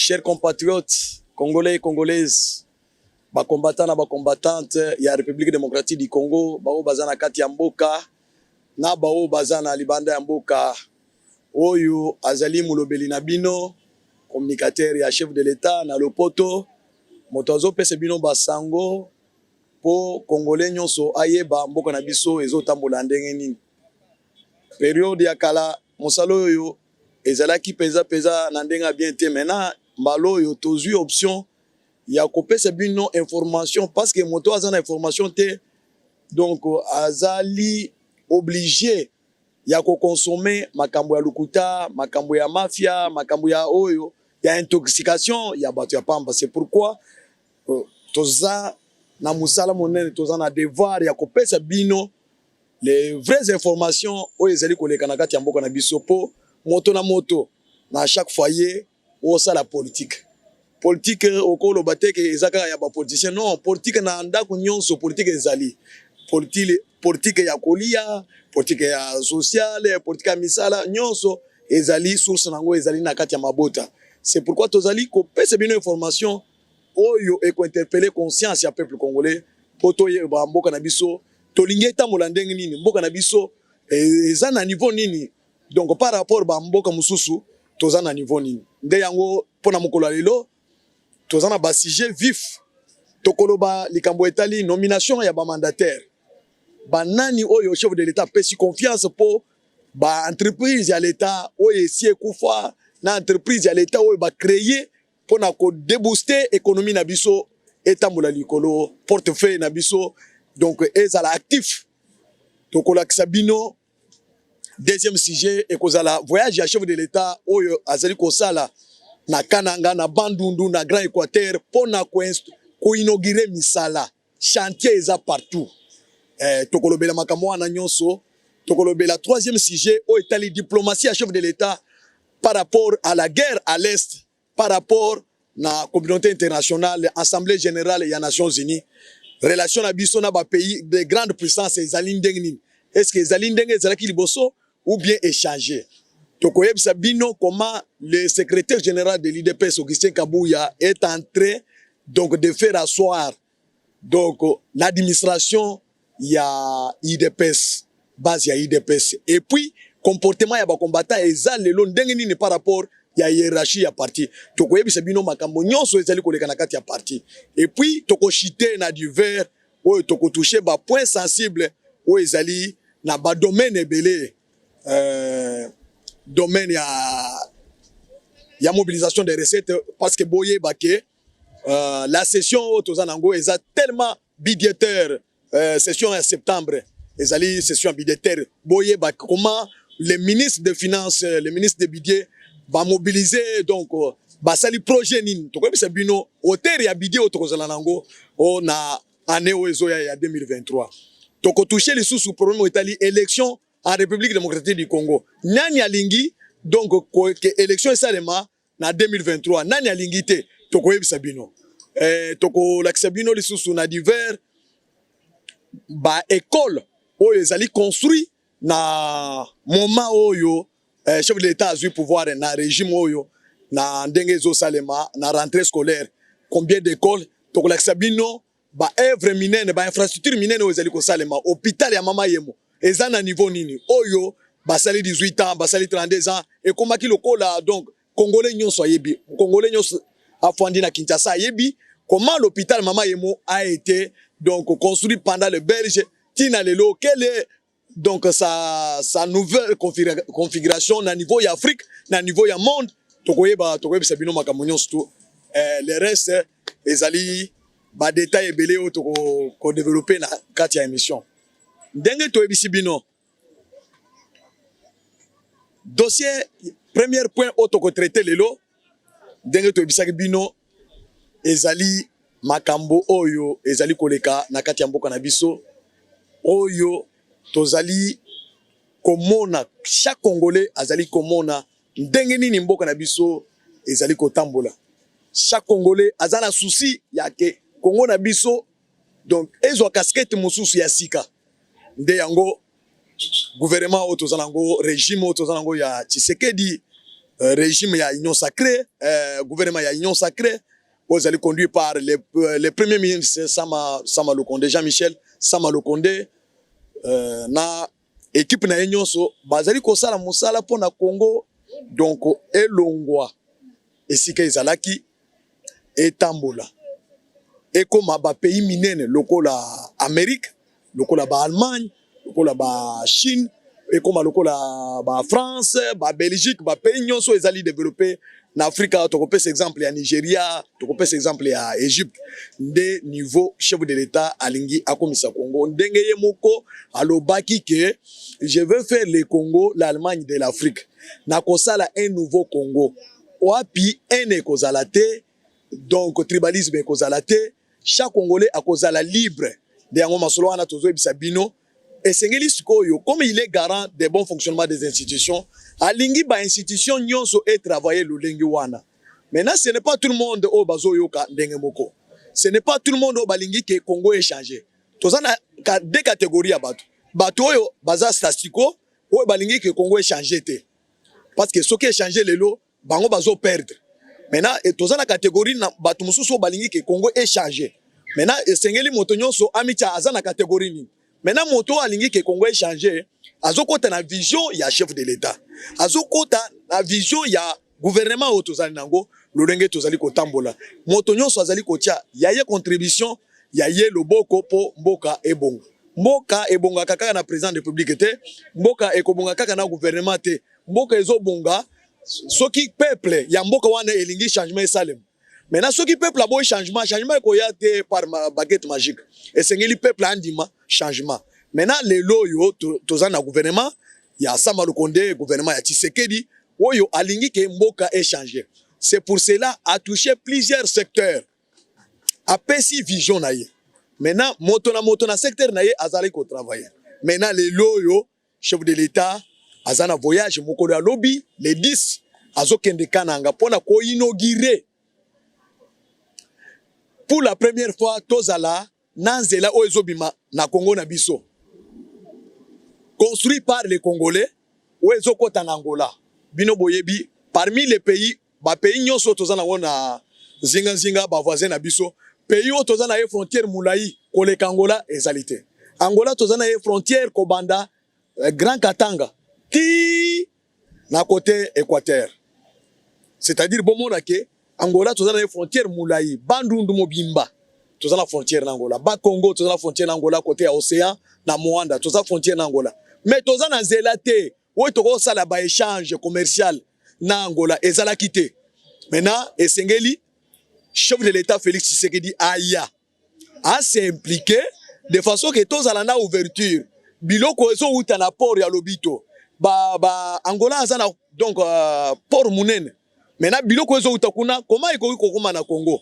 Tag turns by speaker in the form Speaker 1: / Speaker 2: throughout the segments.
Speaker 1: Chers compatriotes, Congolais et Congolaises, combattants et combattantes, il y a la République démocratique du Congo, bao bazana kati ya mboka, na bao bazana libanda ya mboka, oyo azali mulobeli na bino, communicateur ya chef de l'État na lopoto, motozo pese bino basango, po Congolais nyonso ayeba mboka na biso ezotambola ndenge nini. Période ya kala mosalo oyo ezalaki peza na ndenga bien te, maintenant mbalo oyo tozwi option ya kopesa bino information parce que moto azana information te, donc azali obligé ya ko consommer makambo ya lukuta, makambo ya mafia, makambo ya oyo ya intoxication ya bato ya pamba. C'est pourquoi toza na musala monene, toza na devoir ya kopesa bino les vraies informations oyo ezali koleka na kati ya mboka na biso po moto na moto na chaque foyer osa la politique. Politique okolo bateke ezaka ya ba politicien, non, politique na ndako nyonso, politique ezali politique ya kolia, politique ya sociale, politique ya misala nyonso ezali source nango ezali na kati ya mabota. C'est pourquoi tozali kopesa bino information oyo eko interpeller conscience ya peuple congolais poto yeba mboka na biso tolingi tambola ndenge nini, mboka na biso eza na niveau nini, donc par rapport ba mboka mususu toza na niveau nini. Nde yango pona mokolo lelo toza na ba sujet vif, tokoloba likambo etali nomination ya ba mandataire, ba nani oyo chef de l'État pesi confiance po ba entreprise ya l'État oyo esi ekufa na entreprise ya l'État oyo ba créer pona ko débooster économie na biso etambola likolo portefeuille na biso, donc ezala actif. Tokola kisabino deuxième sujet ekozala voyage ya chef de l'État oyo azali kosala na Kananga, na Bandundu, na Grand Équateur pona ko inaugurer misala chantier eza partout. Tokolobela makambo wana nyonso. Tokolobela troisième sujet oyo etali diplomatie ya chef de l'État par rapport à la guerre à l'Est, par rapport na communauté internationale, Assemblée générale ya Nations Unies, relation na biso na ba pays de grandes puissances ezali ndenge nini, est-ce que ezali ndenge ezalaki liboso ou bien échanger. Tokoyebisa bino comment le secrétaire général de l'IDPS Augustin Kabouya est en train donc de faire asseoir donc l'administration ya IDPS, base ya IDPS, et puis comportement ya ba combattant ezali lelo ndenge nini par rapport ya hiérarchie ya parti. Tokoyebisa bino makambo nyonso ezali koleka na kati ya parti, et puis tokochite na divers oyo tokotoucher ba point sensible oyo ezali na ba domaine ebele, domaine ya mobilisation des recettes, parce que boye baké la session tozanango eza tellement budgétaire, session en septembre ezali session budgétaire, boye ba comment les ministres des finances, les ministres des budget va mobiliser, donc basali projet nini tokoyebisa bino hauteur ya budget otokozala nango na année oyo ya 2023. Toko toucher les sous problème etali élection en République démocratique du Congo. Nani alingi donc que élection esalema na 2023, nani alingi te tokoyebisa bino. Toko lakisa bino les sous na divers ba école oyo ezali construit na moment oyo chef de l'État a eu pouvoir na régime oyo na ndenge zo salema na rentrée scolaire. Combien d'écoles tokola kisabino ba œuvre minene, ba infrastructure minene oyo zali ko salema, hôpital ya mama yemo eza na niveau nini oyo basali 18 ans, basali 32 ans, et komaki lokola. Donc congolais nyonso yebi, congolais nyonso afandi na Kinshasa yebi comment l'hôpital mama yemo a été donc construit pendant le Belge tina lelo. Quelle est donc sa nouvelle configuration na niveau ya Afrique, na niveau ya monde. Tokoyeba sabino makambo nyonso tu. Le reste ezali ba détail ebele o ko développer na kati ya émission. Ndenge toyebisi bino dossier premier point o toko traiter lelo, ndenge toyebisa bino ezali makambo oyo ezali koleka na kati ya mboka na biso oyo tozali komona, chaque Congolais azali komona ndenge nini mboka na biso ezali kotambola. Chaque Congolais azana souci ya ke Congo na biso donc ezwa casquette mususu ya sika. Nde yango gouvernement o tozanango, régime o tozanango ya Tshisekedi régime ya Union Sacrée, gouvernement ya Union Sacrée, vous allez conduit par les premiers ministres Sama Lukonde, Jean-Michel Sama Lukonde, na équipe na Union so, bazali kosala musala pour na Congo, donc elongwa, esika ezalaki etambola. Et comme ba pays minene, lokola Amérique, lokola ba Allemagne, lokola ba Chine, et comme lokola ba France, ba Belgique, ba pays nyonso ezali développé na Afrika, to kopesa exemple ya Nigeria, to kopesa exemple ya Égypte, de niveau chef de l'État alingi akomisa Congo. Ndenge ye moko alobaki que je veux faire le Congo l'Allemagne de l'Afrique. Na kosala un nouveau Congo. Oapi ene kozala te, donc tribalisme kozala te. Chaque Congolais a kozala libre de yango masolo wana tozo ebisa bino esengeli sikoyo comme il est garant des bons fonctionnements des institutions alingi ba institution nyonso et travailler lulengi wana. Maintenant ce n'est pas tout le monde au bazo yoka ndenge moko, ce n'est pas tout le monde au balingi que Congo est changé. Tozana ka deux catégories ya bato oyo baza statico o balingi que Congo est changé te, parce que ce qui est changé lelo bango bazo perdre. Maintenant, et tous la catégorie na batu mususu balingi que Congo est changé. Maintenant, esengeli moto nyonso amicha azana catégorie ni. Maintenant, moto alingi que Congo est changé. Azokota na vision ya chef de l'État. Azokota na vision ya gouvernement otozali nango. Lolenge tozali kotambola. Moto nyonso azali kotia yaye contribution yaye loboko po mboka ebonga. Mboka ebonga kaka na président de la République te. Mboka ekobonga kaka na gouvernement te. Mboka ezobonga soki peuple ya mboka wana elingi changement esalem. Maintenant soki peuple aboyi changement ekoya te par ma baguette magique. Esengeli peuple andima changement. Maintenant les loyo toza na gouvernement ya Sama Lukonde, gouvernement ya Tshisekedi, oyo alingi ke mboka est changé. C'est pour cela a touché plusieurs secteurs. A pesi vision na ye. Maintenant moto na secteur na ye azali ko travailler. Maintenant les loyo chef de l'État azana voyage mokolo ya lobby les 10 azokende kananga pona ko inaugurer pour la première fois tozala nanzela oezobima na Congo na biso construit par les Congolais oezokota na Angola bino boyebi parmi les pays ba pays nyonso tozana na zinga ba voisin na biso pays o tozana e frontière mulai koleka Angola ezalité Angola tozana e frontière kobanda Grand Katanga ti na côté Équateur. C'est-à-dire bon mona ke Angola tozana na frontière mulai bandundu mobimba tozana frontière na Angola ba Congo tozana frontière na Angola côté ya océan na Moanda tozana frontière na Angola mais tozana zelate wo toko sala ba échange commercial na Angola ezala kité. Maintenant esengeli chef de l'État Félix Tshisekedi aya a s'impliquer de façon que tozala na ouverture biloko ezo uta na port ya lobito ba Angola azana donc port munene. Maintenant biloko ezo uta kuna comment iko kokoma na Congo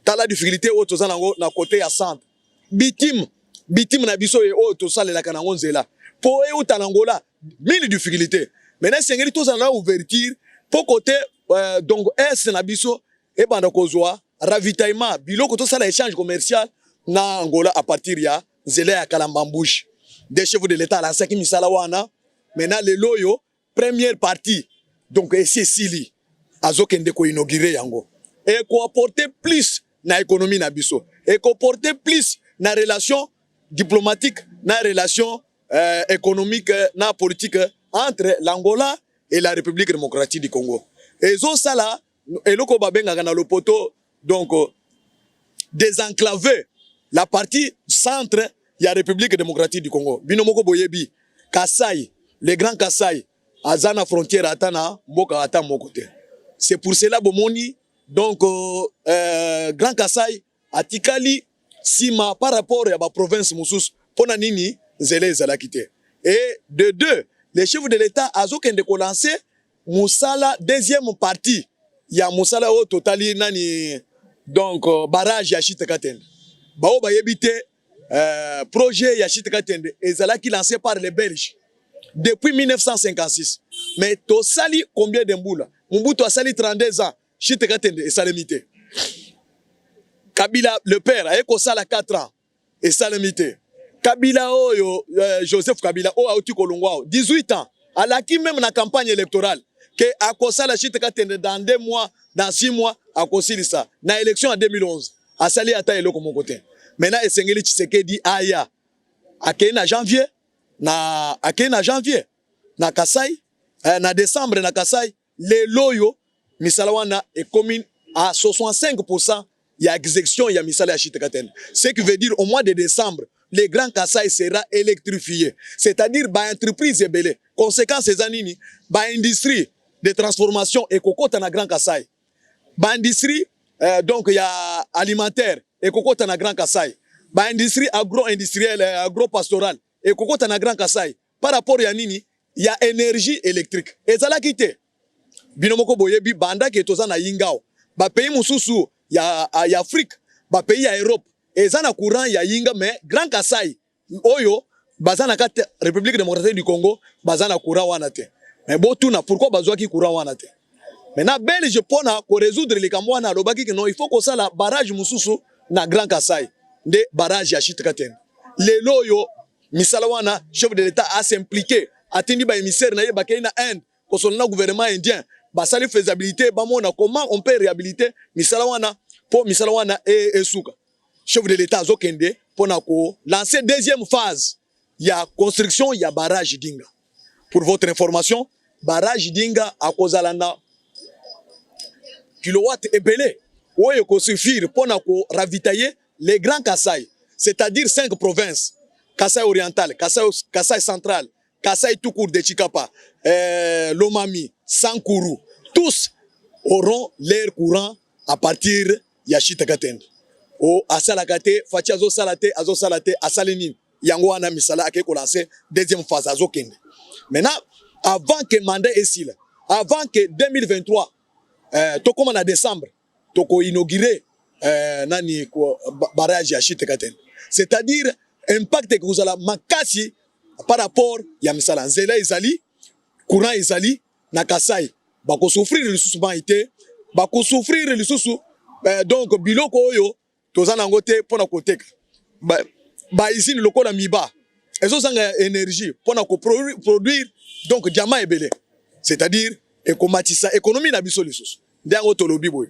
Speaker 1: tala difficulté o tozana ngo na côté ya centre bitime na biso e o to salela kana ngonzela po e uta na Angola mille difficultés. Maintenant sengeli tozana na ouverture po côté donc est na biso e banda kozwa ravitaillement biloko to sala échange commercial na Angola à partir ya nzela ya Kalambambouche des chefs de l'État la saki misala wana. Maintenant les loyo première partie donc Cécilie azokende ko inaugurer yango et ko apporter plus na économie na biso et ko apporter plus na relation diplomatique na relation économique na politique entre l'Angola et la République démocratique du Congo. Et zo sala eloko babenga na lopoto donc désenclaver la partie centre ya République démocratique du Congo. Binomoko boyebi Kasai, le grand Kasai azana frontière atana mboka ata mokote. C'est pour cela bomoni donc grand Kasai atikali sima par rapport à la province musus pona nini zele zalakite. Et de deux, les chefs de l'État azokende ko lancer musala deuxième partie ya musala au totali nani donc barrage ya Chitekatende. Bao bayebite projet ya Chitekatende ezalaki lancé par les Belges depuis 1956. Mais to sali combien de mboula? Mobutu a sali 32 ans. Chitekatende et salemité. Kabila le père a eko sala 4 ans et salemité. Kabila oyo Joseph Kabila o auti kolongwa 18 ans. Alaki même na campagne électorale que à cause la chute dans 2 mois, dans 6 mois, à cause de ça. Dans l'élection en 2011, à sali ata elo comme côté. Maintenant, Esengeli Tshisekedi aya, à na janvier, na janvier, na Kasai, na décembre na Kasai, les loyo, misalawana est commune à 65%. Il y a exécution, il y a misala chute katen. Ce qui veut dire au mois de décembre, le Grand Kassai sera électrifié. C'est-à-dire, bah, entreprise est belle. Conséquence, ces années, bah, industrie de transformation et cocotte na Grand Kassai. Bah, industrie, donc, il y a alimentaire et cocotte na Grand Kassai. Bah, industrie agro-industrielle, agro-pastorale et cocotte na Grand Kassai. Par rapport à nini, il y a énergie électrique. Et ça l'a quitté. Binomoko boyebi, banda qui est aux Yingao. Bah, pays Moussousou, il y a Afrique, bah, pays à Europe. Et ça na courant ya yinga mais Grand Kassai oyo bazana kate République démocratique du Congo bazana courant wana te. Mais bon tout na pourquoi bazwa ki courant wana te. Maintenant Belge pona ko résoudre les kamwana lobaki que non il faut que ça la barrage mususu na Grand Kassai de barrage ya Chitkaten. Le loyo misala wana chef de l'état a s'impliquer atindi ba émissaire na ye ba na Inde ko son gouvernement indien ba sali faisabilité ba mona comment on peut réhabiliter misala wana pour misala wana et souka. Chef de l'État Zokende pour lancer deuxième phase. Il y a construction, il y a barrage Dinga. Pour votre information, barrage Dinga à Kozalanda kilowatt et belé. Où il faut suffire pour ravitailler les grands Kassai, c'est-à-dire 5 provinces. Kassai oriental, Kassai central, Kassai tout court de Chikapa, Lomami, Sankuru. Tous auront l'air courant à partir de Yachitakaten. O asalakate fachi azo salate asaleni yango wana misala ake ko lancer deuxième phase azokende. Maintenant avant que mandat esile, avant que 2023 to comme en décembre to ko inaugurer nani ko barrage ya Chitekaten. C'est-à-dire impact que vous allez makasi par rapport ya misala nzela ezali courant ezali na Kasai bako souffrir le sous été bako souffrir le sous donc biloko oyo tozana ngote pona koteka ba usine lokola miba ezo sanga énergie pona ko produire donc diamant ebele c'est-à-dire ekomatisa économie na biso lisusu ndango tolobi boy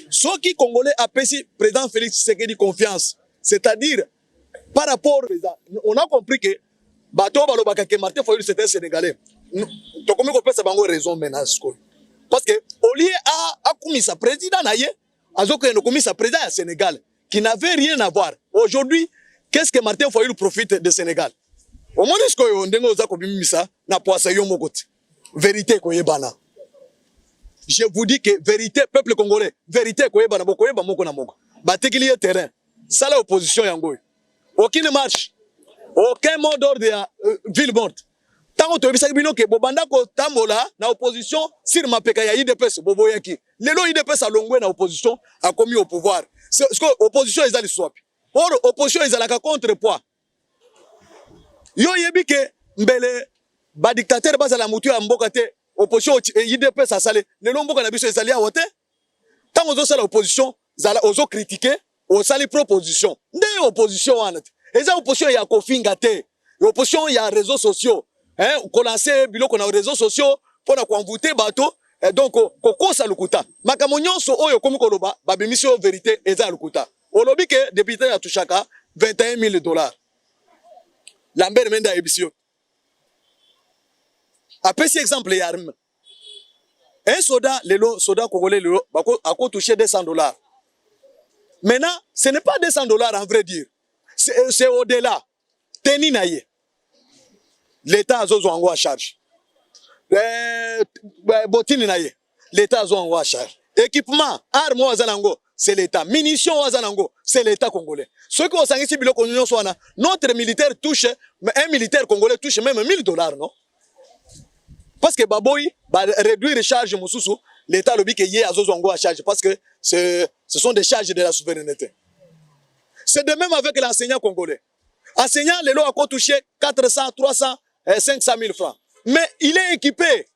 Speaker 1: soki congolais apesi président Félix Tshisekedi confiance c'est-à-dire par rapport on a compris que bato balobaka que Martin Fayulu c'était sénégalais to komi ko pesa bango raison menace ko parce que au lieu à komisa président naye azoko no komisa président ya Sénégal qui n'avait rien à voir. Aujourd'hui, qu'est-ce que Martin Fayulu profite de Sénégal? Au moins, ce qu'on dengo zako bimisa na poasa yo mokoti. Vérité koyebana. Je vous dis que vérité peuple congolais, vérité koyebana boko yeba moko na moko. Batekili terrain. Ça la opposition yango. Aucune marche. Aucun mot d'ordre ya ville morte. Tango to bisa bino ke bobanda ko tambola na opposition sur mapeka ya IDPS boboyaki. Lelo IDPS alongwe na opposition a commis au pouvoir. C'est ce que l'opposition est allée swap. Or, l'opposition est allée contrepoids. Yo yebi ke mbele ba dictateur ba la mutu ya mboka te opposition IDP ça sale le lomboka na biso ezali awote. Tant ozo sala opposition zala ozo critiquer o sali proposition. Nde opposition wana te. Eza opposition ya kofinga te. Opposition ya réseaux sociaux. Hein, ko lancer biloko na réseaux sociaux pour na ko envoûter bateau. Donc, kokosa lukuta. Makambo nyonso oyo komi koloba, babimisio vérité eza lukuta. Olobi ke député ya tushaka $21,000. Lambert Menda ebisio. Apesi exemple ya arme. Un soldat, soldat congolais, a touché $200. Maintenant, ce n'est pas $200 en vrai dire. C'est au-delà. Teni naye. L'État a zozo en charge. Botini naye l'État a en charge. Équipement, armes wazanango, c'est l'État. Munitions wazanango, c'est l'État congolais. Ce que vous savez, notre militaire touche, un militaire congolais touche même $1,000, non? Parce que Baboy va réduire les charges Moussoussou, l'État lobby qui est à Zozongo à charge, parce que ce sont des charges de la souveraineté. C'est de même avec l'enseignant congolais. Enseignant, les lois ont touché 400, 300, 500 000 francs. Mais il est équipé.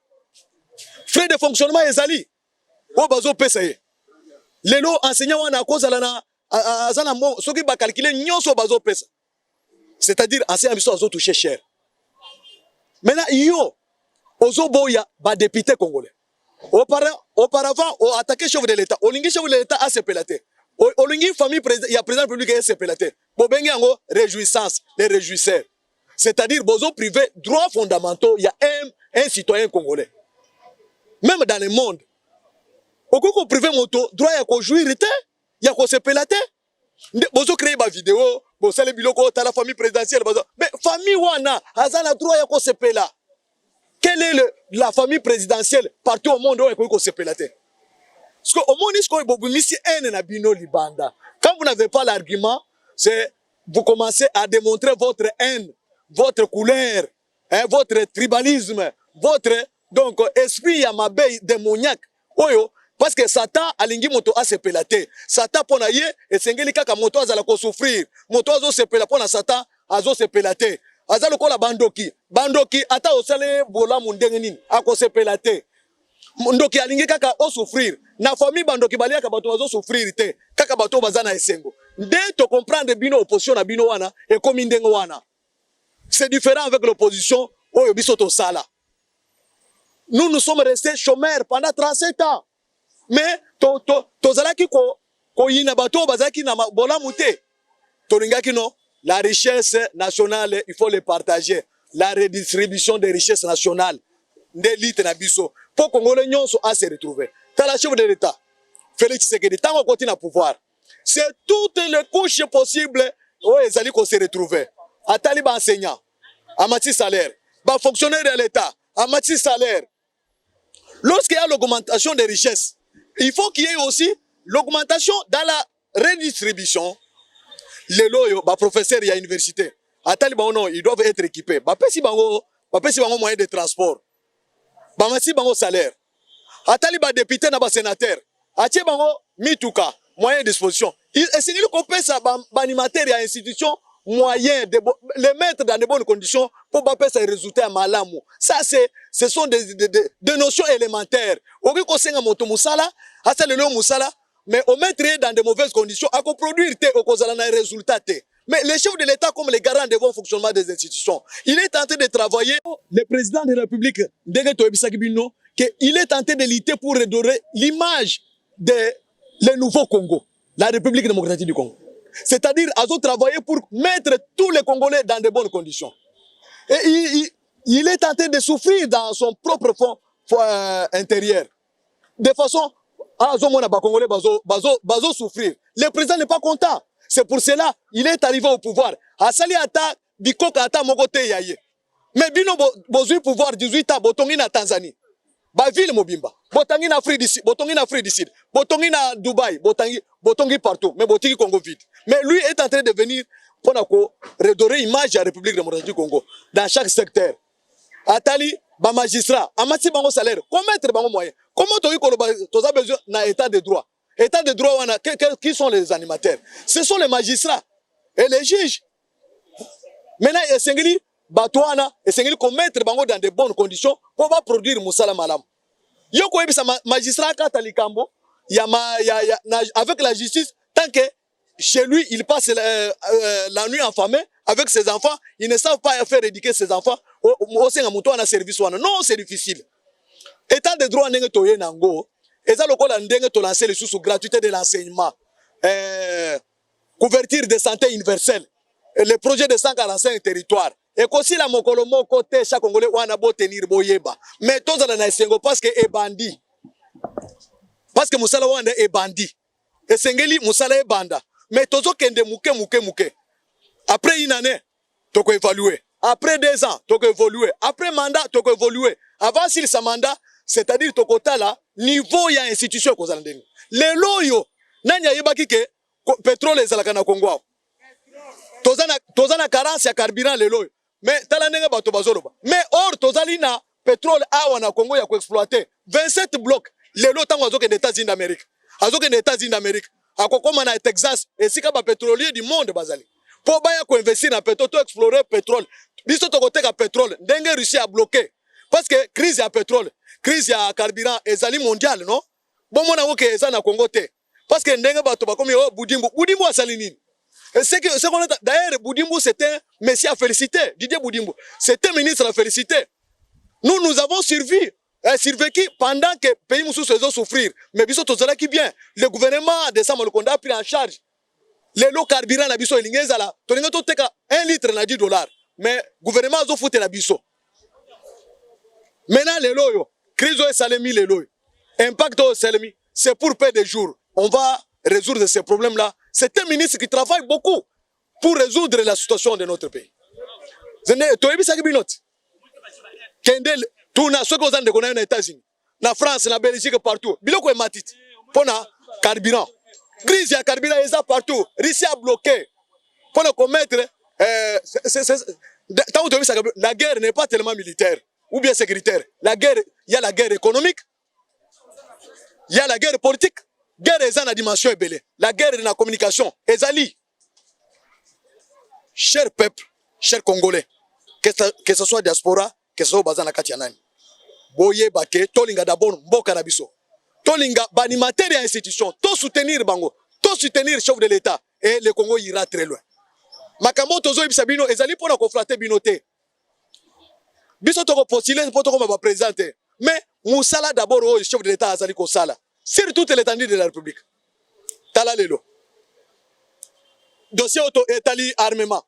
Speaker 1: Frais de fonctionnement ezali. O bazo pesaye. Lelo enseignant wana koza lana azana mo soki ba calculer nyonso bazo pesa. C'est-à-dire enseignant biso azo toucher cher. Maintenant yo ozo boya ba député congolais. Auparavant, on attaquait chef de l'État. On lingi chef de l'État à se pélater. On lingi famille il y a président public à se pélater. Bobengi ango réjouissance, les réjouisseurs. C'est-à-dire, bozo privé, droits fondamentaux, il y a un citoyen congolais. Même dans le monde. Au coup privé moto, droit ya ko jouir était, ya ko se pélater. Bozo créer ma vidéo, bo sale biloko ta la famille présidentielle, bozo. Mais famille wana, azana droit ya ko se péla. Quelle est la famille présidentielle partout au monde où il faut se pélater? Parce qu'au monde, quand vous n'avez pas l'argument, c'est vous commencez à démontrer votre haine, votre couleur, hein, votre tribalisme, votre donc esprit yamabe démoniaque. Oyo, parce que Satan alingi moto a se pélater. Satan pona ye et sengeli kaka moto azala ko souffrir. Moto azo se pélater pona Satan azo se pélater. Azalo ko la bandoki ata osale bola mundenge nini ako se pélater. Ndoki alingi kaka o souffrir na famille bandoki balia ka bato bazo souffrir te kaka bato bazana esengo nde to comprendre bino opposition na bino wana e komi ndenge wana c'est différent avec l'opposition oyo biso to sala. Nous sommes restés chômeurs pendant 37 ans mais to zalaki ko yina bato bazaki na bola muté to lingaki no la richesse nationale il faut le partager, la redistribution des richesses nationales d'élite na biso pour Congolais nyonso à se retrouver. T'as la chef de l'État, Félix Tshisekedi, tant qu'on continue à pouvoir, c'est toutes les couches possibles où ils allaient se retrouver. À talibans enseignants, à matière salaire, à fonctionnaires de l'État, à matière salaire. Lorsqu'il y a l'augmentation des richesses, il faut qu'il y ait aussi l'augmentation dans la redistribution. Les loyaux, bah professeurs, il y a université. À talibans non, ils doivent être équipés. Bah si bango moyen de transport. Bamasi bango salaire. Atali ba député na ba sénateur. Atie bango mituka moyen de disposition. Et c'est lui qu'on paie ça ba animateur et institution moyen de les mettre dans de bonnes conditions pour pas faire ces résultats à malamu. Ça ce sont des notions élémentaires. Oki ko senga moto musala, asa le musala, mais au mettre dans de mauvaises conditions à produire te au kozala na résultat te. Mais les chefs de l'État, comme les garants de bon fonctionnement des institutions, il est tenté de travailler. Le président de la République, il est tenté de lutter pour redorer l'image des nouveaux Congo, la République démocratique du Congo. C'est-à-dire, à travailler pour mettre tous les Congolais dans de bonnes conditions. Et il est tenté de souffrir dans son propre fond intérieur. De façon à Congolais bazo souffrir. Le président n'est pas content. C'est pour cela il est arrivé au pouvoir. Asali ata bikoka ata mokote yaye. Mais bino bozui pouvoir 18 ans botongi na Tanzanie. Ba ville mobimba. Botangi na Afrique du Sud, botongi na Afrique du Sud. Botongi na Dubaï, botongi partout, mais botongi Congo vide. Mais lui est en train de venir pour redorer l'image de la République démocratique du Congo dans chaque secteur. Atali ba magistrat, amati bango salaire, comment être bango moyen? Comment tu as besoin d'un état de droit? État de droit, qui sont les animateurs? Ce sont les magistrats et les juges. Maintenant, il y a Batouana et Sengeli commettre bango dans de bonnes conditions pour pas produire Moussala Malam. Yoko ebisa magistrat Katalikambo, avec la justice, tant que chez lui il passe la nuit enfamé avec ses enfants, ils ne savent pas faire éduquer ses enfants au sein de service. Non, c'est difficile. État de droit n'est pas nango. Et ça, le col a lancé les sous gratuité de l'enseignement, couverture de santé universelle, le projet de 145 territoires. Et aussi la mokolomo côté chaque Congolais wana bo tenir boyeba. Mais tous dans la sengo parce que est bandit. Parce que Moussala wana est bandit. Et Sengeli Moussala est banda. Mais tozo kende muke. Après une année, toko évaluer. Après 2 ans, toko évoluer. Après mandat, toko évoluer. Avant s'il sa mandat, c'est-à-dire toko tala niveau ya institution ko zalandeni. Les loyo nanya yebaki ke pétrole ezalaka na Congo. Tozana carence ya carburant les loyo. Mais talanenga bato bazoloba. Mais or tozali na pétrole awa na Congo ya ko exploiter 27 blocs. Les loyo tango azoke des États-Unis d'Amérique. Azoke des États-Unis d'Amérique. Akokoma na Texas et sika ba pétrolier du monde bazali. Po baya ko investir na pétrole, to explorer pétrole. Biso to koteka pétrole, ndenge Russie a bloqué. Parce que crise ya pétrole, crise ya carburant ezali mondial, non? Bon mona woke eza na Congo te. Parce que ndenge bato bakomi oh Boudimbo asali nini? Et c'est qu'on a d'ailleurs Boudimbo c'était un messie à féliciter, Didier Boudimbo. C'était un ministre à féliciter. Nous avons survécu survécu pendant que le pays moussous se faisait souffrir. Mais biso tozala qui bien. Le gouvernement de Samuel Konda a pris en charge. Les lots carburant na biso elingeza la. Tolinga to teka 1 litre na $10. Mais le gouvernement a foutu la biso. Maintenant les lots yo. Crise au salemi les lots. Impact au salemi. C'est pour payer des jours. On va résoudre ces problèmes-là. C'est un ministre qui travaille beaucoup pour résoudre la situation de notre pays. Toyebi sa kibinoti. Kendel tuna ceux qu'on a de connaître aux États-Unis, na France, na Belgique partout. Biloko e matiti. Pona carburant. Crise ya carburant est partout. Russie a bloqué. Pona commettre la guerre n'est pas tellement militaire ou bien sécuritaire. La guerre, il y a la guerre économique, il y a la guerre politique. Guerre est en dimension ébélée. La guerre est dans la communication. Ezali. Cher peuple, chers Congolais, que ce soit diaspora, que ce soit bazana katianani. Boye bake, tolinga d'abord mboka na biso. Tolinga banimateur et institution, to soutenir bango, to soutenir le chef de l'État et le Congo ira très loin. Makambo tozo ibisa bino ezali pona confronter binoté. Biso toko postuler poto comme ba présenter. Mais musala d'abord au chef de l'État azali ko sala. Sur toute l'étendue de la République. Tala lelo. Dossier auto étali armement.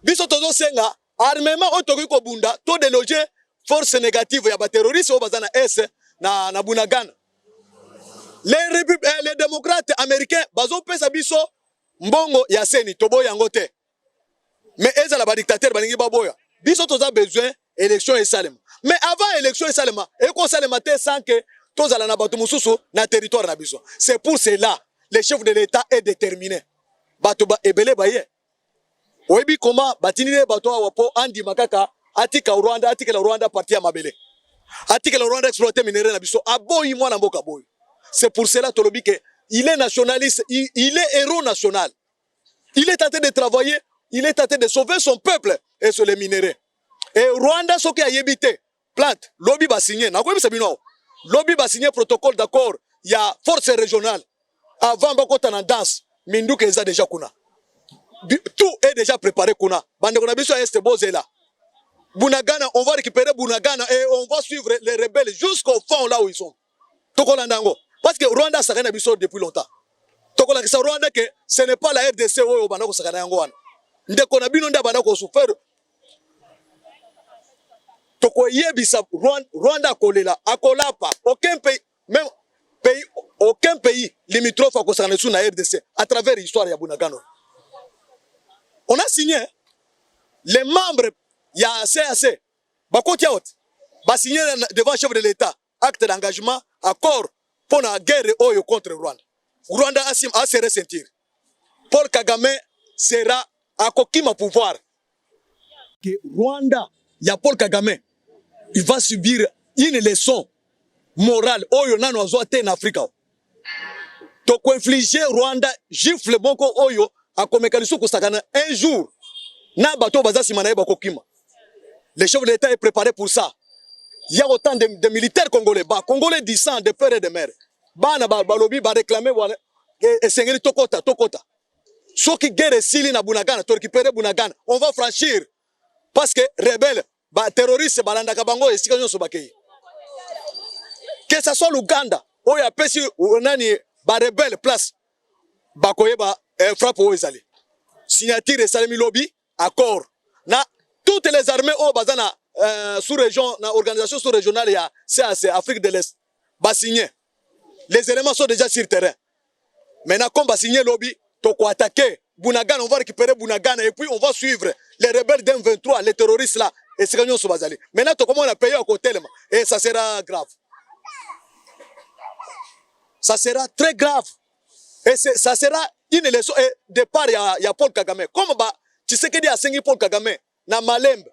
Speaker 1: Biso tozo senga armement auto ko bunda to déloger force négative ya ba terroriste au bazana S na Bunagana. Les démocrates américains bazo pesa biso mbongo ya seni tobo yangote. Mais ezala ba dictateur baningi baboya. Biso toza besoin élection et salema. Mais avant élection et salema, et ko salema te sans que tozala na bato mususu na territoire na biso. C'est pour cela le chef de l'État est déterminé. Bato ba ebele baye. Oyebi comment batinile bato wapo andi makaka atika Rwanda atika la Rwanda parti ya mabele. Atika la Rwanda exploiter minerai na biso aboyi mwana mboka boy. C'est pour cela tolobi que il est nationaliste, il est héros national. Il est tenté de travailler, il est tenté de sauver son peuple et sur les minéraux. Et Rwanda soki a yebité plante lobby ba signé na ko bisa bino. Lobby ba signé protocole d'accord, il y a force régionale. Avant bakota na danse, minduke eza déjà kuna. Tout est déjà préparé kuna. Bande kuna biso est bozela. Bunagana, on va récupérer Bunagana et on va suivre les rebelles jusqu'au fond là où ils sont. Tokola ndango. Parce que Rwanda ça gagné biso depuis longtemps. Tokola que Rwanda que ce n'est pas la RDC où banako ça gagné yango wana. Ndeko na bino nda banako souffrir. Toko yebisa Rwanda kolela akolapa aucun pays même pays aucun pays limitrophe à concerne sous la RDC à travers l'histoire ya Bunagana. On a signé les membres il y a CAC bakoti out ba signé devant le chef de l'État acte d'engagement accord pour la guerre oyo contre Rwanda. Rwanda a se ressentir. Paul Kagame sera à kokima pouvoir. Que Rwanda, il y a Paul Kagame, il va subir une leçon morale oyo nano azoate en Afrique. Donc infliger Rwanda gifle boko oyo a komekaliso kosakana un jour na bato baza simana ba kokima. Le chef de l'État est préparé pour ça. Il y a autant de militaires congolais, congolais du sang, de père et de mère. Bana balobi ba réclamer et sengeli tokota. Ceux qui guerre sili na Bunagana, to récupérer Bunagana, on va franchir parce que rebelles, terroristes balanda bango esika nyonso bakei. Que ça soit l'Ouganda, oya pesi nani ba rebelle place bakoyeba frappe o ezali. Signature Salemi lobby accord. Na toutes les armées au bazana sous-région, na organisation sous-régionale ya CAC Afrique de l'Est ba signé. Les éléments sont déjà sur terrain. Maintenant comme ba signé lobby, toko attaquer Bunagana, on va récupérer Bunagana et puis on va suivre les rebelles d'M23, les terroristes là et c'est gagnon bazali. Maintenant to comment on a payé à côté et ça sera grave. Ça sera très grave. Et ça sera une leçon et départ il y a Paul Kagame. Comme tu sais que dit à Sengi Paul Kagame na Malembe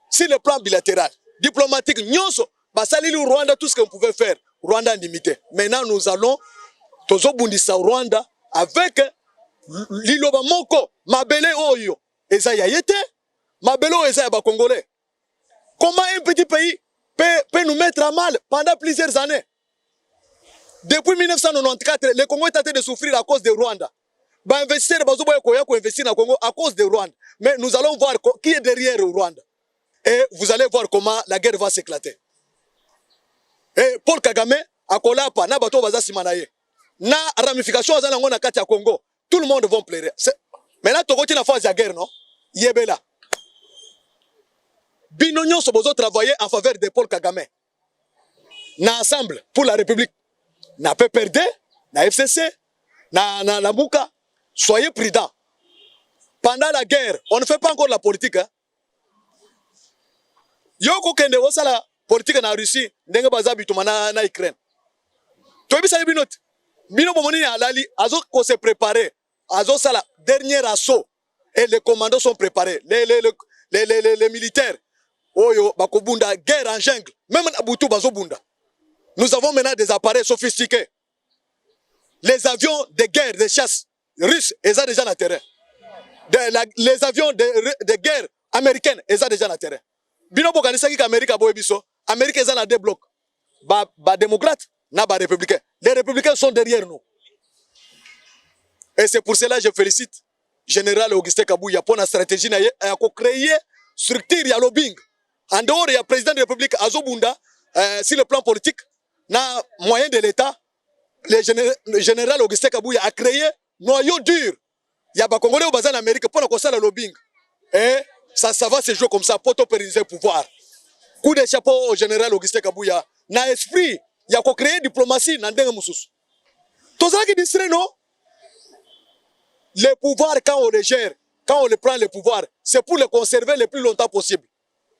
Speaker 1: sur le plan bilatéral, diplomatique, nyonso basali le Rwanda tout ce qu'on pouvait faire. Rwanda limité. Maintenant nous allons tozo bundisa Rwanda avec liloba moko mabele oyo eza ya yete mabele oyo eza ya ba Congolais. Comment un petit pays peut nous mettre à mal pendant plusieurs années? Depuis 1994, le Congo est tenté de souffrir à cause de Rwanda. Bah investisseurs bazoboya koya ko investir na Congo à cause de Rwanda. Mais nous allons voir qui est derrière Rwanda. Et vous allez voir comment la guerre va s'éclater. Et Paul Kagame akolapa na bato baza simanaye. Na ramification azana ngona kati ya Congo. Tout le monde va pleurer. Maintenant tokoti na phase ya guerre non? Yebela. Bino nyonso bozo travailler en faveur de Paul Kagame. Na ensemble pour la République. Na PPRD, na FCC, na Lamuka. Soyez prudents. Pendant la guerre, on ne fait pas encore la politique. Hein? Yoko kende osala politique na Russie, ndenge baza bituma na Ukraine. Toyebi sa binot. Bino bomoni na alali, azo ko se préparer. Azo sala dernier assaut et les commandos sont préparés. Les militaires. Oyo bakobunda guerre en jungle. Même na butu bazo bunda. Nous avons maintenant des appareils sophistiqués. Les avions de guerre, de chasse russes, ils ont déjà le terrain. Les avions de guerre américaines, ils ont déjà le terrain. Bino bokanisa ki Amérique a boyebiso, Amérique ils ont des blocs. Ba démocrates, na ba républicains. Les républicains sont derrière nous. Et c'est pour cela que je félicite Général Augustin Kabouya pour la stratégie à créer structure ya lobbying. En dehors, il y a président de la République Azobunda, sur le plan politique, na moyen de l'État, le général Augustin Kabouya a créé noyau dur. Il y a des Congolais au bazar en Amérique pour faire le lobbying. Et ça va se jouer comme ça pour pérenniser le pouvoir. Coup de chapeau au général Augustin Kabouya. Na esprit, il y a créé diplomatie dans le Moussous. Tout ça qui distrait, non? Les pouvoirs, quand on les gère, quand on les prend les pouvoirs, c'est pour les conserver le plus longtemps possible.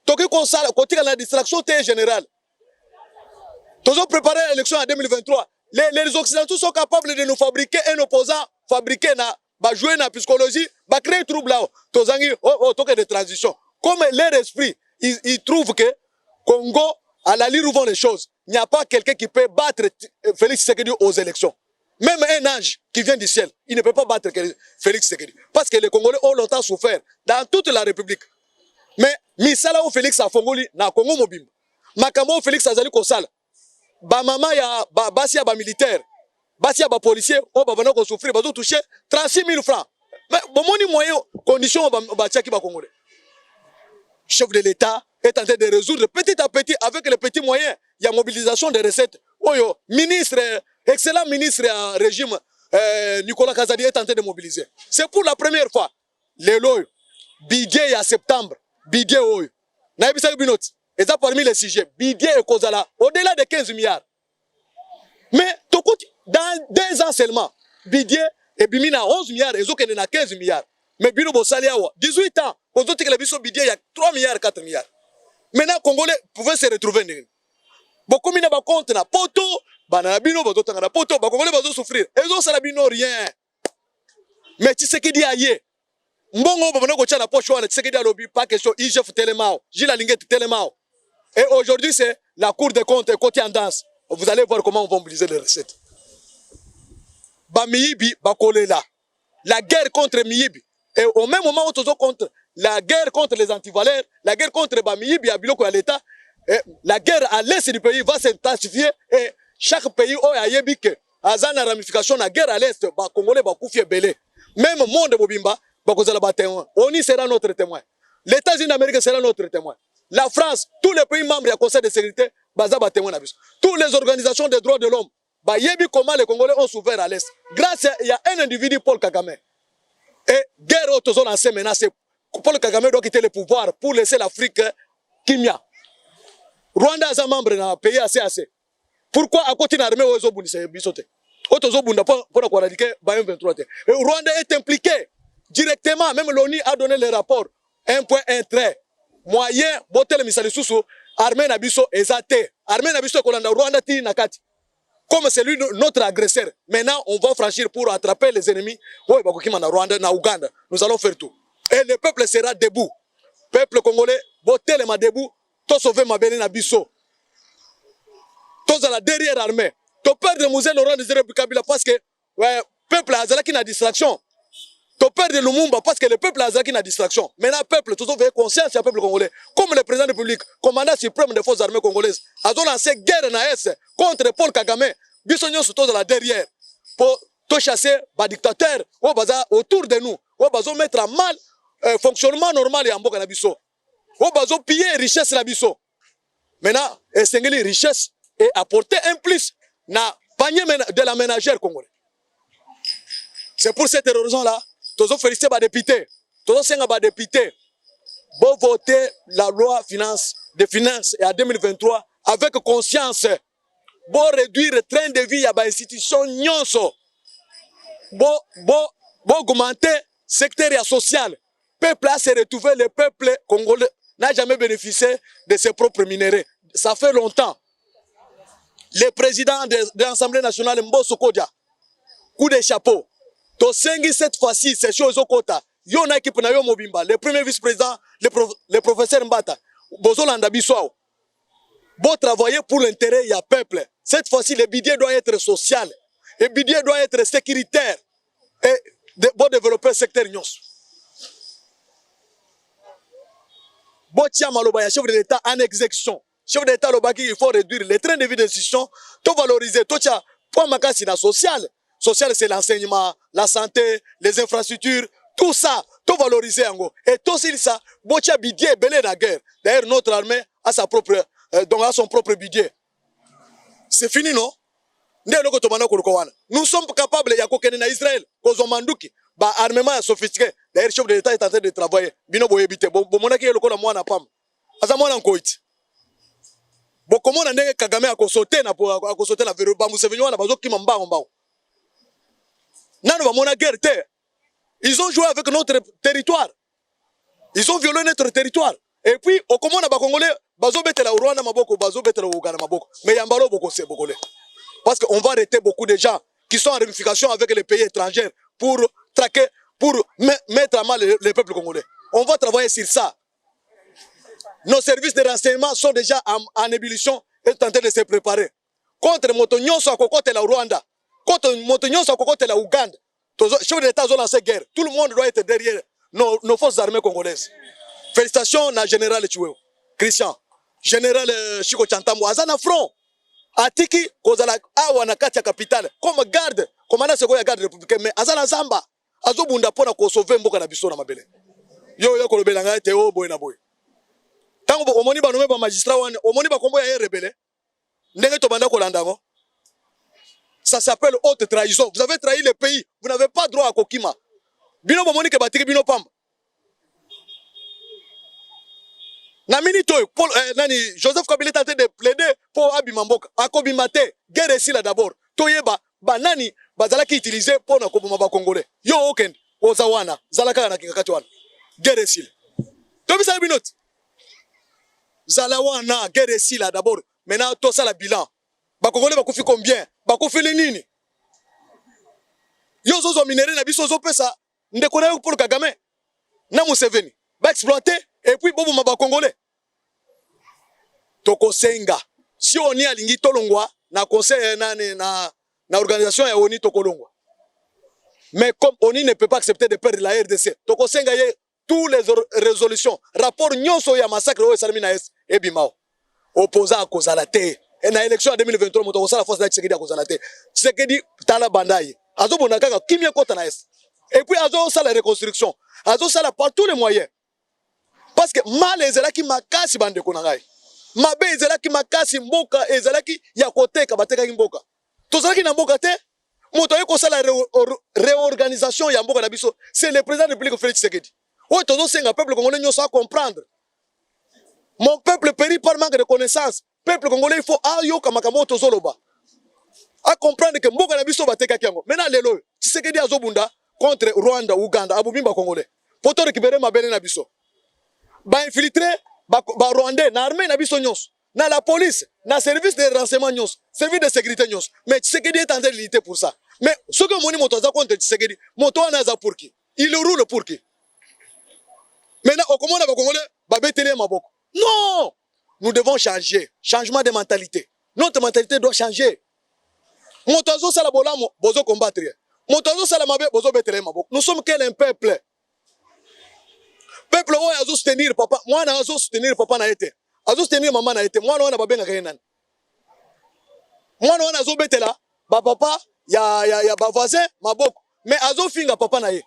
Speaker 1: Donc, quand on a la distraction, tu es général. Tous ont préparé l'élection en 2023. Les Occidentaux sont capables de nous fabriquer un opposant, fabriquer, jouer dans la psychologie, créer un trouble là. Tous ont des transitions. Comme leur esprit, ils trouvent que Congo, à la lire où vont les choses, il n'y a pas quelqu'un qui peut battre Félix Tshisekedi aux élections. Même un ange qui vient du ciel, il ne peut pas battre Félix Tshisekedi. Parce que les Congolais ont longtemps souffert dans toute la République. Mais, misala ou Félix a fongoli na Congo mobimba. Makamo Félix azali kosala. Ba mama ya basi ya ba militaire, basi ya ba policier, o ba bana ko souffrir, ba toucher 36 000 francs. Mais bon moni moyen condition ba tiaki ba Congolais. Chef de l'État est en train de résoudre petit à petit avec les petits moyens. Il y a mobilisation des recettes. Oyo, ministre, excellent ministre en régime, Nicolas Kazadi est en train de mobiliser. C'est pour la première fois. Les lois, budget en septembre, budget oyo. Naibisa binot. Et ça parmi les sujets, budget et Kozala, au-delà de 15 milliards. Mais, dans 2 ans seulement, budget et bimina 11 milliards, et autres n'a 15 milliards. Mais bino bosali awa, 18 ans, aux autres que le budget il y a 3 milliards, 4 milliards. Maintenant, Congolais pouvaient se retrouver. Beaucoup de gens compte na poto, banana bino bazo tangana poto, ba Congolais bazo souffrir. Et autres sala bino rien. Mais tu sais qui dit aïe. Mbongo babana ko tcha na poche wana, tu sais qui dit alobi pas question IGF Télémao, Gila Lingette Télémao. Et aujourd'hui, c'est la Cour des comptes côté en danse. Vous allez voir comment on va mobiliser les recettes. Bamiyibi, Bakolela. La guerre contre Miyibi. Et au même moment, on contre la guerre contre les antivaleurs, la guerre contre Bamiyibi, Abiloko à l'État, la guerre à l'est du pays va s'intensifier et chaque pays a yebi que azana ramification la guerre à l'est, ba Congolais ba koufi belé. Même monde Bobimba, ba kozala ba témoin. ONU sera notre témoin. Les États-Unis d'Amérique sera notre témoin. La France, tous les pays membres du Conseil de sécurité, bazaba témoin na biso. Toutes les organisations des droits de l'homme, ba yebi comment les Congolais ont souffert à l'est. Grâce à il y a un individu Paul Kagame. Et guerre au tozo lancé maintenant, c'est Paul Kagame doit quitter le pouvoir pour laisser l'Afrique kimia. Rwanda est un membre d'un pays assez. Pourquoi à côté de l'armée aux Obundis bisote? Otozo bunda pour éradiquer Bayern 23. Et Rwanda est impliqué directement, même l'ONU a donné le rapport. 1.1 moyen, botel misali susu, armée nabiso ezate. Armée nabiso kolanda Rwanda ti nakati. Comme c'est lui notre agresseur. Maintenant, on va franchir pour attraper les ennemis. Oui, bakokima na Rwanda, na Ouganda. Nous allons faire tout. Et le peuple sera debout. Peuple congolais, botel ma debout. To sauver ma belle nabiso. To za la derrière armée. To perdre Moussé Laurent Désiré Kabila parce que ouais, peuple azala qui na distraction. To perdre Lumumba parce que le peuple azala qui na distraction. Maintenant peuple tout veut conscience du peuple congolais. Comme le président de la République, commandant suprême des forces armées congolaises, a lancé guerre na est contre Paul Kagame. Bisognon surtout dans la derrière pour to chasser ba dictateur ou baza autour de nous. Ou bazo mettre à mal fonctionnement normal ya mboka na biso. Ou bazo piller richesse la biso. Maintenant, essengeli richesse et apporter un plus dans le panier de la ménagère congolaise. C'est pour cette raison-là, tous les féliciter les députés, tous les députés, pour voter la loi de finances et en 2023 avec conscience, pour réduire le train de vie à l'institution nyonso, pour augmenter le secteur social. Le peuple a se retrouvé, le peuple congolais n'a jamais bénéficié de ses propres minéraux. Ça fait longtemps. Le président de l'Assemblée nationale, Mbosso Kodia, coup de chapeau. Tosengi cette fois-ci, c'est chose au quota. Yon a équipe na yo mobimba. Le premier vice-président, le professeur Mbata, Bozolanda Bissau. Bon travailler pour l'intérêt du peuple. Cette fois-ci, le budget doit être social. Le budget doit être sécuritaire. Et bon développer le secteur nyons. Bon tiens malobaya, chef de l'État en exécution. Chef de l'État lobaki, il faut réduire les trains de vie d'institution, tout valoriser, tout ça. Pour ma casse, c'est social. Social, c'est l'enseignement, la santé, les infrastructures, tout ça, tout valoriser en gros. Et tout ça, bon tiens budget belé la guerre. D'ailleurs, notre armée a sa propre, donc a son propre budget. C'est fini, non? Nous sommes capables, il y a quelqu'un en Israël, Kozomanduki, bah armement sophistiqué. D'ailleurs, le chef de l'État est en train de travailler. Bino boyebite, bon monaki le kola mwana pam. Asa mwana nkoiti. Bon comment on a Kagame à sauter na vélo, bah Museveni wana bazo ki mamba mbao. Nano ba mona guerre terre. Ils ont joué avec notre territoire. Ils ont violé notre territoire. Et puis au comment on a ba Congolais bazo betela au Rwanda maboko, bazo betela au Uganda maboko. Mais yambalo boko c'est bokole. Parce qu'on va arrêter beaucoup de gens qui sont en réunification avec les pays étrangers pour traquer, pour mettre à mal le peuple congolais. On va travailler sur ça. Nos services de renseignement sont déjà en ébullition et en train de se préparer. Contre Motonyon à Kokote la Rwanda, contre Motonyon à Kokote la Ouganda, les chefs d'État ont lancé guerre. Tout le monde doit être derrière nos forces armées congolaises. Félicitations à général Chiweo, Christian, général Chico Chantambo, Azana Front. Atiki kozala awa na kati ya capitale comme garde commandant sekoya garde républicain mais azala zamba azobunda pona ko sauver mboka na biso na mabele yo ko lobela ngai te o boy na boy tango omoni ba nomé ba magistrat wana omoni ba kombo ya rebelle ndenge to banda ko landango ça s'appelle haute trahison. Vous avez trahi le pays, vous n'avez pas droit à kokima bino bomoni ke batiki bino pamba na minute Paul Joseph Kabila est en train de plaider pour Abimamboka. Akobimate, guerre ici là d'abord. Toyeba, banani, bazalaki utilisé pour na koboma ba Congolais. Yo okend, ozawana, zalaka na kingakati wana. Guerre ici. Tobi sa binote. Zalawana, guerre ici là d'abord. Maintenant tout ça la bilan. Ba Congolais ba kufi combien? Ba kufi le nini? Yo zozo minéré na biso zo pesa. Ndeko na yo pour Kagame. Na Museveni. Ba exploiter. Et puis, bobo maba Congolais. Toko senga. Si on y a lingi tolongwa, na conseil na organisation ya oni tokolongwa. Mais comme ONI ne peut pas accepter de perdre la RDC, toko senga ye tous les résolutions, rapport nyonso ya massacre o salami na es e bimao. Opposant à Kozalate. Et na élection en 2023, moto la force de Tshisekedi à Kozalate. Tshisekedi tala bandaye. Azo bonakaka kimia kota na es. Et puis azo sa la reconstruction. Azo sa la par tous les moyens. Parce que mal ezalaki makasi bande konangai. Mabe ezalaki makasi mboka ezalaki ya koteka bateka mboka. Tozalaki na mboka te. Moto yeko sala réorganisation ya mboka na biso, c'est le président de la République Félix Tshisekedi. Ouais, tozo senga peuple congolais nyoso à comprendre. Mon peuple périt par manque de connaissances. Peuple congolais il faut ayoka makambo tozoloba. À comprendre que mboka na biso bateka kiango. Maintenant lelo Tshisekedi azobunda contre Rwanda, Uganda, abubimba congolais. Poto récupérer mabele na biso. Ba infiltré ba Rwandais na armée na biso nyos na la police na service de renseignement nyos service de sécurité nyos mais Tshisekedi est en train de lutter pour ça mais ce que moni moto za contre Tshisekedi moto wana za pour qui il roule pour qui maintenant au comment ba congolais ba betele maboko non nous devons changer changement de mentalité notre mentalité doit changer moto zo sala bolamo bozo combattre moto zo sala mabe bozo betele maboko nous sommes quel un peuple. Peuple oyo azo soutenir papa, mwana azo soutenir papa na ete. Azo soutenir maman na ete. Mwana wana babenga kenan. Mwana wana azo betela ba papa ya ba voisin maboko. Mais azo finga papa na ye.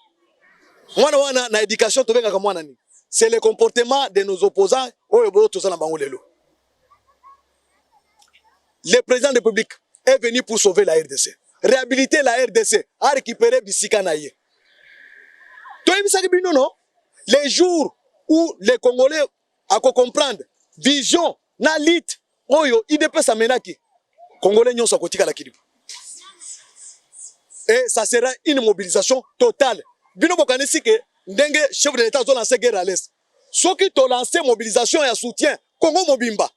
Speaker 1: Mwana wana na éducation to benga ka mwana ni. C'est le comportement de nos opposants oyo bo tozana bango lelo. le président de la République est venu pour sauver la RDC. Réhabiliter la RDC, à récupérer Bissika Naye. Non? Les jours où les Congolais comprendre vision, na lit, oyo, IDP Samenaki, Congolais n'y ont pas la Kidou. Et ça sera une mobilisation totale. Bino Bokanesi que Ndenge, chef de l'État, a lancé guerre à l'Est. Ceux qui ont lancé mobilisation et soutien, Congo Mobimba.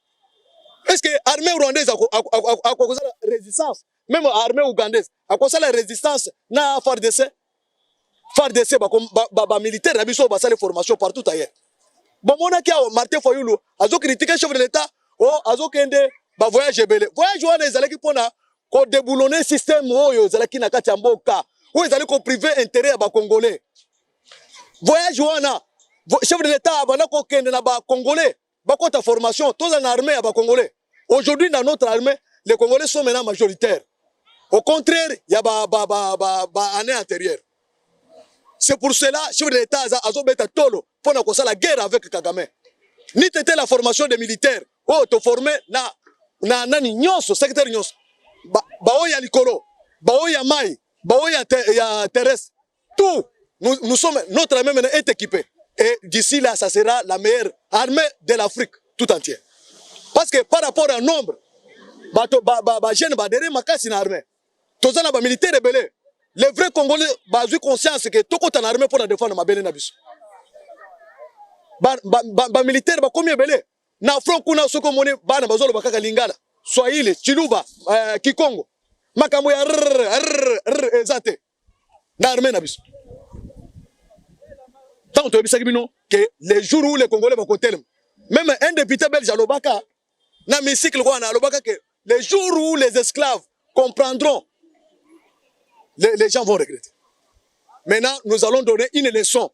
Speaker 1: Est-ce que l'armée rwandaise a causé la résistance? Même l'armée ougandaise a causé la résistance na FARDC? FARDC, militaire, a mis des formations partout ailleurs. Bon, mon aki a Martin Fayoulou, a critiqué le chef de l'État, a kende voyage belé. Voyage ouane, ils allaient qui pona, qu'on déboulonne le système, ils allaient qui n'a qu'à tiamboka, ou ils allaient qu'on privé intérêt à Congolais. Voyage ouana, chef de l'État, a qu'on kende na Congolais, ta formation, tous en armée à Congolais. Aujourd'hui, dans notre armée, les Congolais sont maintenant majoritaires. Au contraire, il y a année antérieure. C'est pour cela que le chef de l'État a fait tolo pour la guerre avec Kagame. Ni t'étais la formation des militaires, te former na nani nyonso, secrétaire nyonso. Baoya likolo, baoya mai, baoya terrestre. Tout, nous sommes, notre armée maintenant est équipée. Et d'ici là, ça sera la meilleure armée de l'Afrique tout entière. Parce que par rapport au nombre, jeunes badere makasi na armée. Tous les militaires rebelles. Les vrais Congolais ont conscience que tout le monde armé pour défendre ma belle nabiso. Militaires ba combien belé? Na front kuna soko moni bana bazolo bakaka lingala. Swahili, Chiluba, Kikongo. Makambo ya ezate. Na armé nabiso. Tant que que les jours où les Congolais vont compter, même un député belge à l'Obaka, na mystique le à l'Obaka que les jours où les esclaves comprendront, les gens vont regretter. Maintenant, nous allons donner une leçon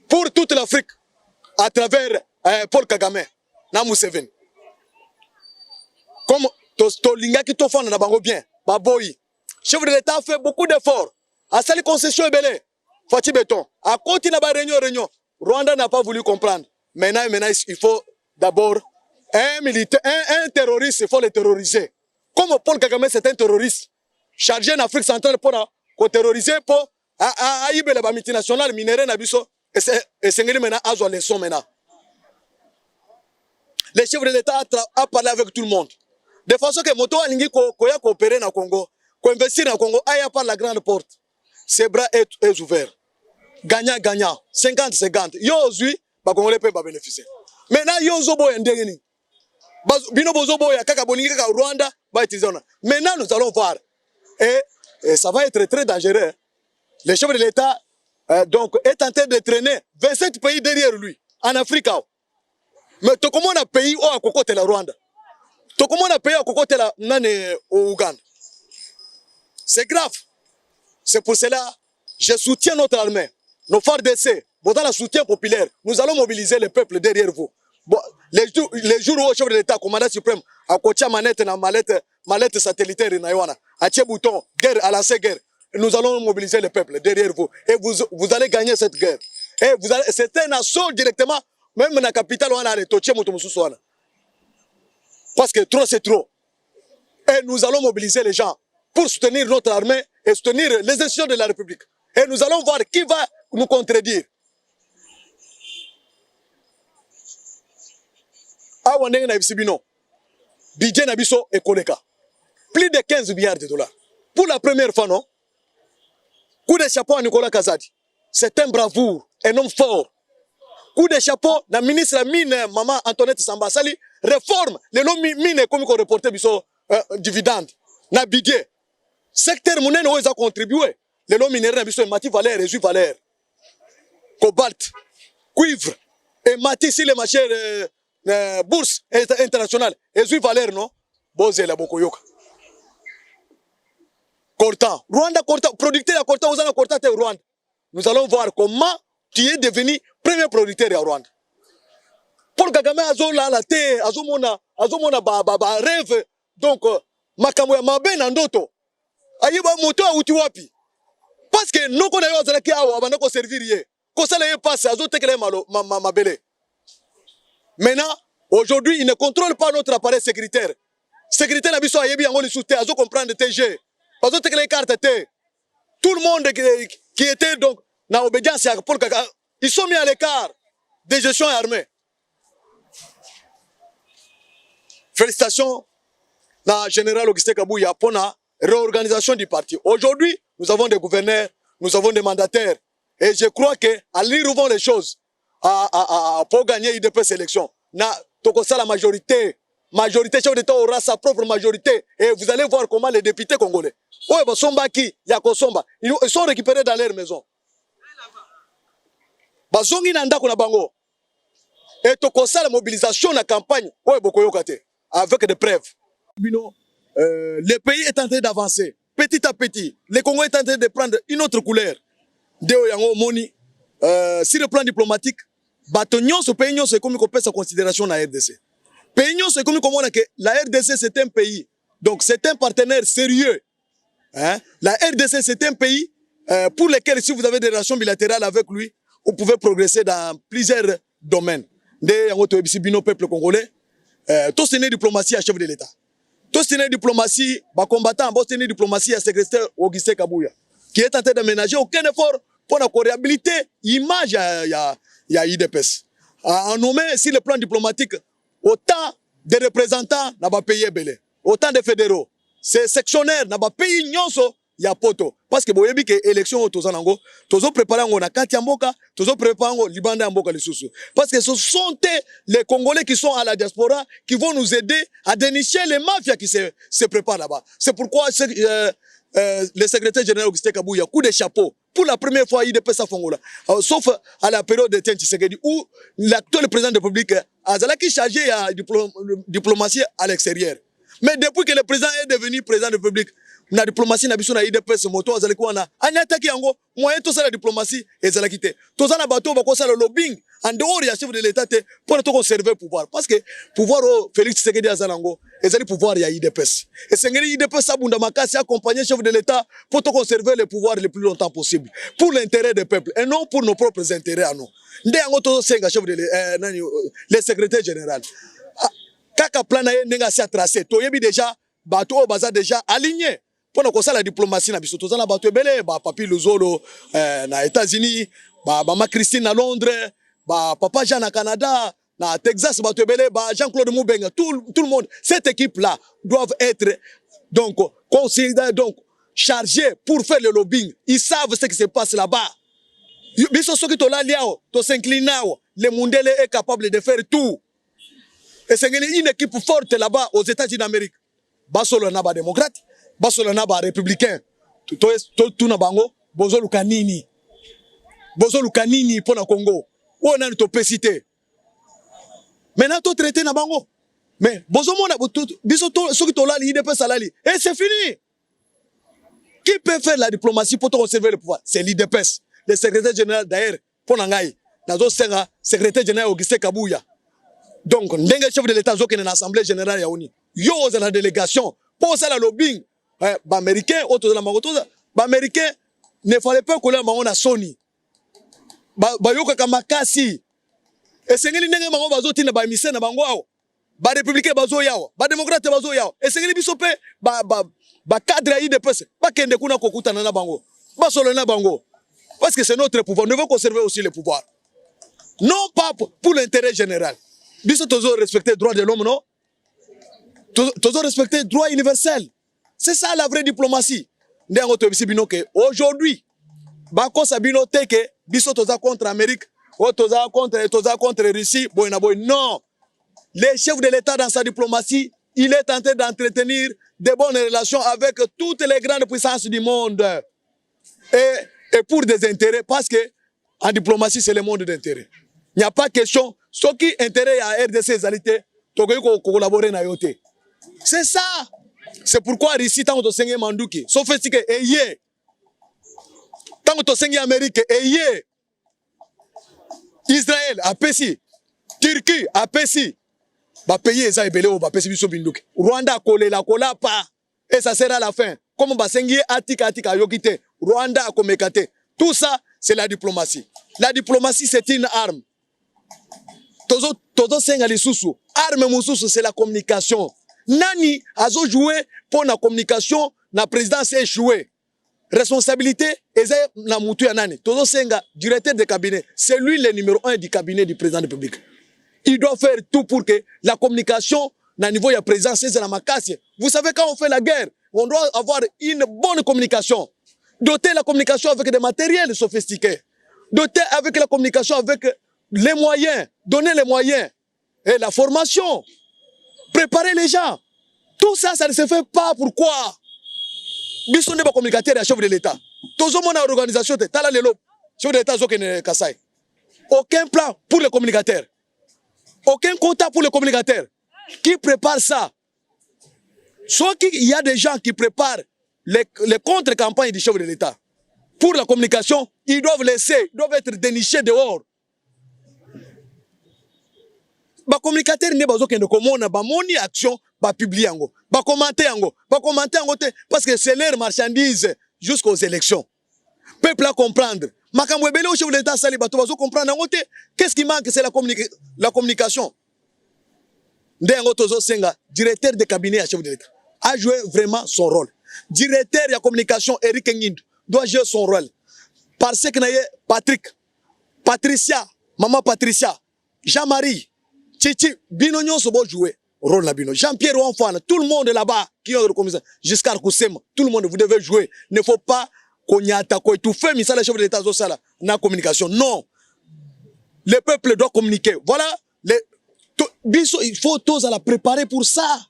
Speaker 1: pour toute l'Afrique à travers Paul Kagame, na Museveni. Comme Tolinga qui t'offre na bango bien, Baboyi. Chef de l'État a fait beaucoup d'efforts. À cette concession belé. Fati Béton. À continuer à réunion. Rwanda n'a pas voulu comprendre. Maintenant, il faut d'abord un militaire, un terroriste, il faut le terroriser. Comme Paul Kagame, c'est un terroriste. Chargé en Afrique centrale pour terroriser, pour aïbe la multinationale, minérale, nabiso, et c'est maintenant à jouer les leçons maintenant. Le chef de l'État a parlé avec tout le monde. De façon que Moto Alingi koya coopérer dans le Congo, investir dans le Congo, aïe par la grande porte. Ses bras est ouvert. Gagnant, 50-50. Yo ozui, ba Congolais peut pas bénéficier. Maintenant, yo zobo ndengeni. Bino bozobo ya kaka bolingi kaka Rwanda, ba utiliser. Maintenant, nous allons voir. Et ça va être très dangereux. Le chef de l'État donc est en train de traîner 27 pays derrière lui, en Afrique. Mais tout comment on a pays au côté de la Rwanda. Tout comment on a pays au côté de la nane au Ouganda. C'est grave. C'est pour cela je soutiens notre armée, nos FARDC, dans le soutien populaire. Nous allons mobiliser le peuple derrière vous. Bon, les jours où le chef de l'État, commandant suprême, a coaché manette satellitaire, a tiré bouton, guerre, à lancer guerre. Nous allons mobiliser le peuple derrière vous. Et vous allez gagner cette guerre. Et c'est un assaut directement, même dans la capitale, on a les totiers, parce que trop, c'est trop. Et nous allons mobiliser les gens pour soutenir notre armée et soutenir les institutions de la République. Et nous allons voir qui va nous contredire. Awaneng na ibisibino. Budget na biso ekoleka. Plus de 15 milliards de dollars. Pour la première fois, non? Coup de chapeau à Nicolas Kazadi. C'est un bravoure, un homme fort. Coup de chapeau, la ministre de la Mine, Maman Antoinette Sambasali, réforme. Les noms mine comme qu'on reportait biso dividende. Na budget. Secteur monen où ils ont contribué. Les noms minéraux na biso mati valeur et valeur. Cobalt, cuivre et mati si les marchés bourse internationale et valeur non. Boze la bokoyoka. Coltan. Rwanda Coltan, producteur à Coltan, aux Coltan de Rwanda. Nous allons voir comment tu es devenu premier producteur à Rwanda. Pour Kagame azola la terre, azomona rêve donc makambo ya mabe na ndoto. Ayiba moto a uti wapi. Parce que nous qu'on a eu azala ki awa bana ko servir ye. Ko sala ye passe azotekele mabele. Maintenant, aujourd'hui, il ne contrôle pas notre appareil sécuritaire. sécurité na biso ayebi yango lisuté azo comprendre TG bazo tekele carte té tout le monde qui était donc na obédience à Paul Kagame ils sont mis à l'écart des gestions armées. Félicitations la général Augustin Kabouya pour la réorganisation du parti. Aujourd'hui, nous avons des gouverneurs, nous avons des mandataires. Et je crois qu'en revoyant les choses, pour gagner UDPS élection, la majorité, chef d'État aura sa propre majorité. Et vous allez voir comment les députés congolais, ils sont récupérés dans leur maison. Et la mobilisation de la campagne, avec des preuves. Le pays est en train d'avancer. Petit à petit, le Congo est en train de prendre une autre couleur. Sur le plan diplomatique, ce pays est comme une sa considération dans la RDC. Pays c'est comme que la RDC c'est un pays, donc c'est un partenaire sérieux. Hein? La RDC c'est un pays pour lequel si vous avez des relations bilatérales avec lui, vous pouvez progresser dans plusieurs domaines. Le peuple congolais, tout c'est une diplomatie à chef de l'État. Tout c'est une diplomatie, combattant, c'est une diplomatie à secrétaire Augustin Kabouya, qui est en train d'aménager aucun effort pour la réhabiliter l'image à IDPS. En nommé sur le plan diplomatique, autant de représentants dans le pays belé, autant de fédéraux, ces sectionnaires dans le pays nyonso ya poto. Parce que vous voyez que l'élection au Tozanango, Tozo prépare na kati mboka, Tozo prépare libanda mboka lisusu. Parce que ce sont les Congolais qui sont à la diaspora qui vont nous aider à dénicher les mafias qui se préparent là-bas. C'est pourquoi le secrétaire général Augustin Kabouya, coup de chapeau, pour la première fois, il dépasse à Fongola. Sauf à la période de Tiens Tshisekedi, où l'actuel président de la République a qui chargé la diplomatie à l'extérieur. Mais depuis que le président est devenu président de la République, la diplomatie n'a pas IDPS moto azali ko wana attaqué yango moyen to ça la diplomatie ezala kité to ça na bato ba ko ça le lobbying en dehors ya chef de l'état pour to conserver pouvoir parce que pouvoir Félix Tshisekedi azalango ezali pouvoir ya IDPS et sengeli IDPS abunda makasi accompagner chef de l'état pour to conserver le pouvoir le plus longtemps possible pour l'intérêt des peuples et non pour nos propres intérêts à nous ndé yango to senga chef de le secrétaire général kaka plan na ndenga si tracé to yebi déjà bato baza déjà aligné pour nous la diplomatie na biso tozana bato ebele ba papi Luzolo na États-Unis ba mama Christine na Londres ba papa Jean na Canada na Texas bato ebele ba Jean-Claude Moubenga tout le monde cette équipe là doivent être donc considérés donc chargés pour faire le lobbying ils savent ce qui se passe là-bas biso soki to la liao to s'inclinao le Mundele est capable de faire tout et c'est une équipe forte là-bas aux États-Unis d'Amérique basolo na ba démocrate basolo na ba républicain tout na bango bozo lukanini pour na Congo o na to pesité maintenant to traité na bango mais bozo mona biso to soki to la l'IDP salali et c'est fini qui peut faire la diplomatie pour conserver le pouvoir c'est l'IDPS le secrétaire général d'ailleurs pour nangai nazo senga secrétaire général Augustin Kabouya donc ndenge chef de l'état zo kene na assemblée générale ya ONU yo za la délégation pour ça la lobbying ba américain auto la magotoza ba américain ne fallait pas coller bango na Sony ba yoka kamakasi et sengeli ndenge bango bazotina ba émissaire na bango awo ba républicain bazo yawo ba démocrate bazo yawo et sengeli biso pe ba cadre IDPS ba kende kuna kokutana na bango ba solo na bango parce que c'est notre pouvoir nous devons conserver aussi le pouvoir non pas pour l'intérêt général biso tozo respecter droit de l'homme non tozo respecter droit universel. C'est ça la vraie diplomatie. Aujourd'hui, bako sabino teke biso toza contre Amérique, toza contre Russie, non. Le chef de l'État dans sa diplomatie, il est en train d'entretenir de bonnes relations avec toutes les grandes puissances du monde. Et pour des intérêts, parce que en diplomatie, c'est le monde d'intérêt. Il n'y a pas question, ce qui intérêt à RDC Zalité, tokoy ko collaborer na yote. C'est ça. C'est pourquoi Russie tant que tu Mandouki, sauf que eye, tant que tu Amérique eye, Israël a pesi, Turquie a pesi, ba payer ça ebele o ba pesi biso binduki. Rwanda collé la colla pas et ça sera la fin. Comme ba sengi atika yokite, Rwanda a komekate. Tout ça c'est la diplomatie. La diplomatie c'est une arme. Tozo senga lisusu, arme mususu c'est la communication. Nani azo joué pour la communication, la présidence échoué. Responsabilité, eza na mutu ya nani. Tozo Senga, directeur de cabinet, c'est lui le numéro 1 du cabinet du président de la République. Il doit faire tout pour que la communication, na niveau de la présidence, c'est la macasse. Vous savez, quand on fait la guerre, on doit avoir une bonne communication. Doter la communication avec des matériels sophistiqués. Doter avec la communication avec les moyens. Donner les moyens. Et la formation. Préparer les gens. Tout ça, ça ne se fait pas. Pourquoi? Bisson n'est pas communicateur et chef de l'État. Tout le monde a organisation. Tala lelo. Chef de l'État, Kasai. Aucun plan pour les communicateurs. Aucun quota pour les communicateurs. Qui prépare ça? Soit qu'il y a des gens qui préparent les contre-campagnes du chef de l'État. Pour la communication, ils doivent être dénichés dehors. Les communicateurs ne sont pas comme on action, publier commenter parce que c'est leur marchandise jusqu'aux élections. Peuple à comprendre. Makamwebele au chef de l'État sali bato bazo comprendre qu'est-ce qui manque, c'est la communication. Ndengo Tozo Senga, directeur de cabinet à chef de l'État, a joué vraiment son rôle. Directeur de la communication Eric Ngind doit jouer son rôle. Parce que Patrick, Patricia, maman Patricia, Jean-Marie, Titi, Binognon se doit jouer rôle na Bino. Jean-Pierre Ouanfane, tout le monde là-bas qui est le commissaire, jusqu'à Koussem, tout le monde, vous devez jouer. Il ne faut pas qu'on y attaque, tout fait, mais ça, le chef de l'État, ça, là, na communication. Non. Le peuple doit communiquer. Voilà. Il faut tous la préparer pour ça.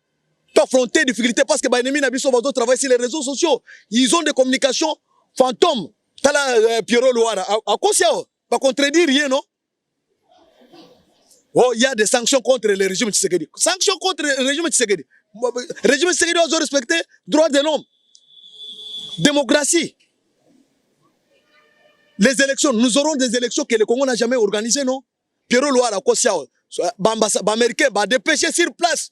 Speaker 1: Pour affronter des difficultés parce que les ennemis n'ont travailler sur les réseaux sociaux. Ils ont des communications fantômes. Tala Pierrot Loara. À quoi ça? Pas contredire rien, non? Oh, il y a des sanctions contre le régime Tshisekedi. Sanctions contre le régime Tshisekedi. Le régime Tshisekedi doit respecter les droits de l'homme. Démocratie. Les élections. Nous aurons des élections que le Congo n'a jamais organisées, non? Pierrot Loara, quoi ça? Américain va dépêcher sur place.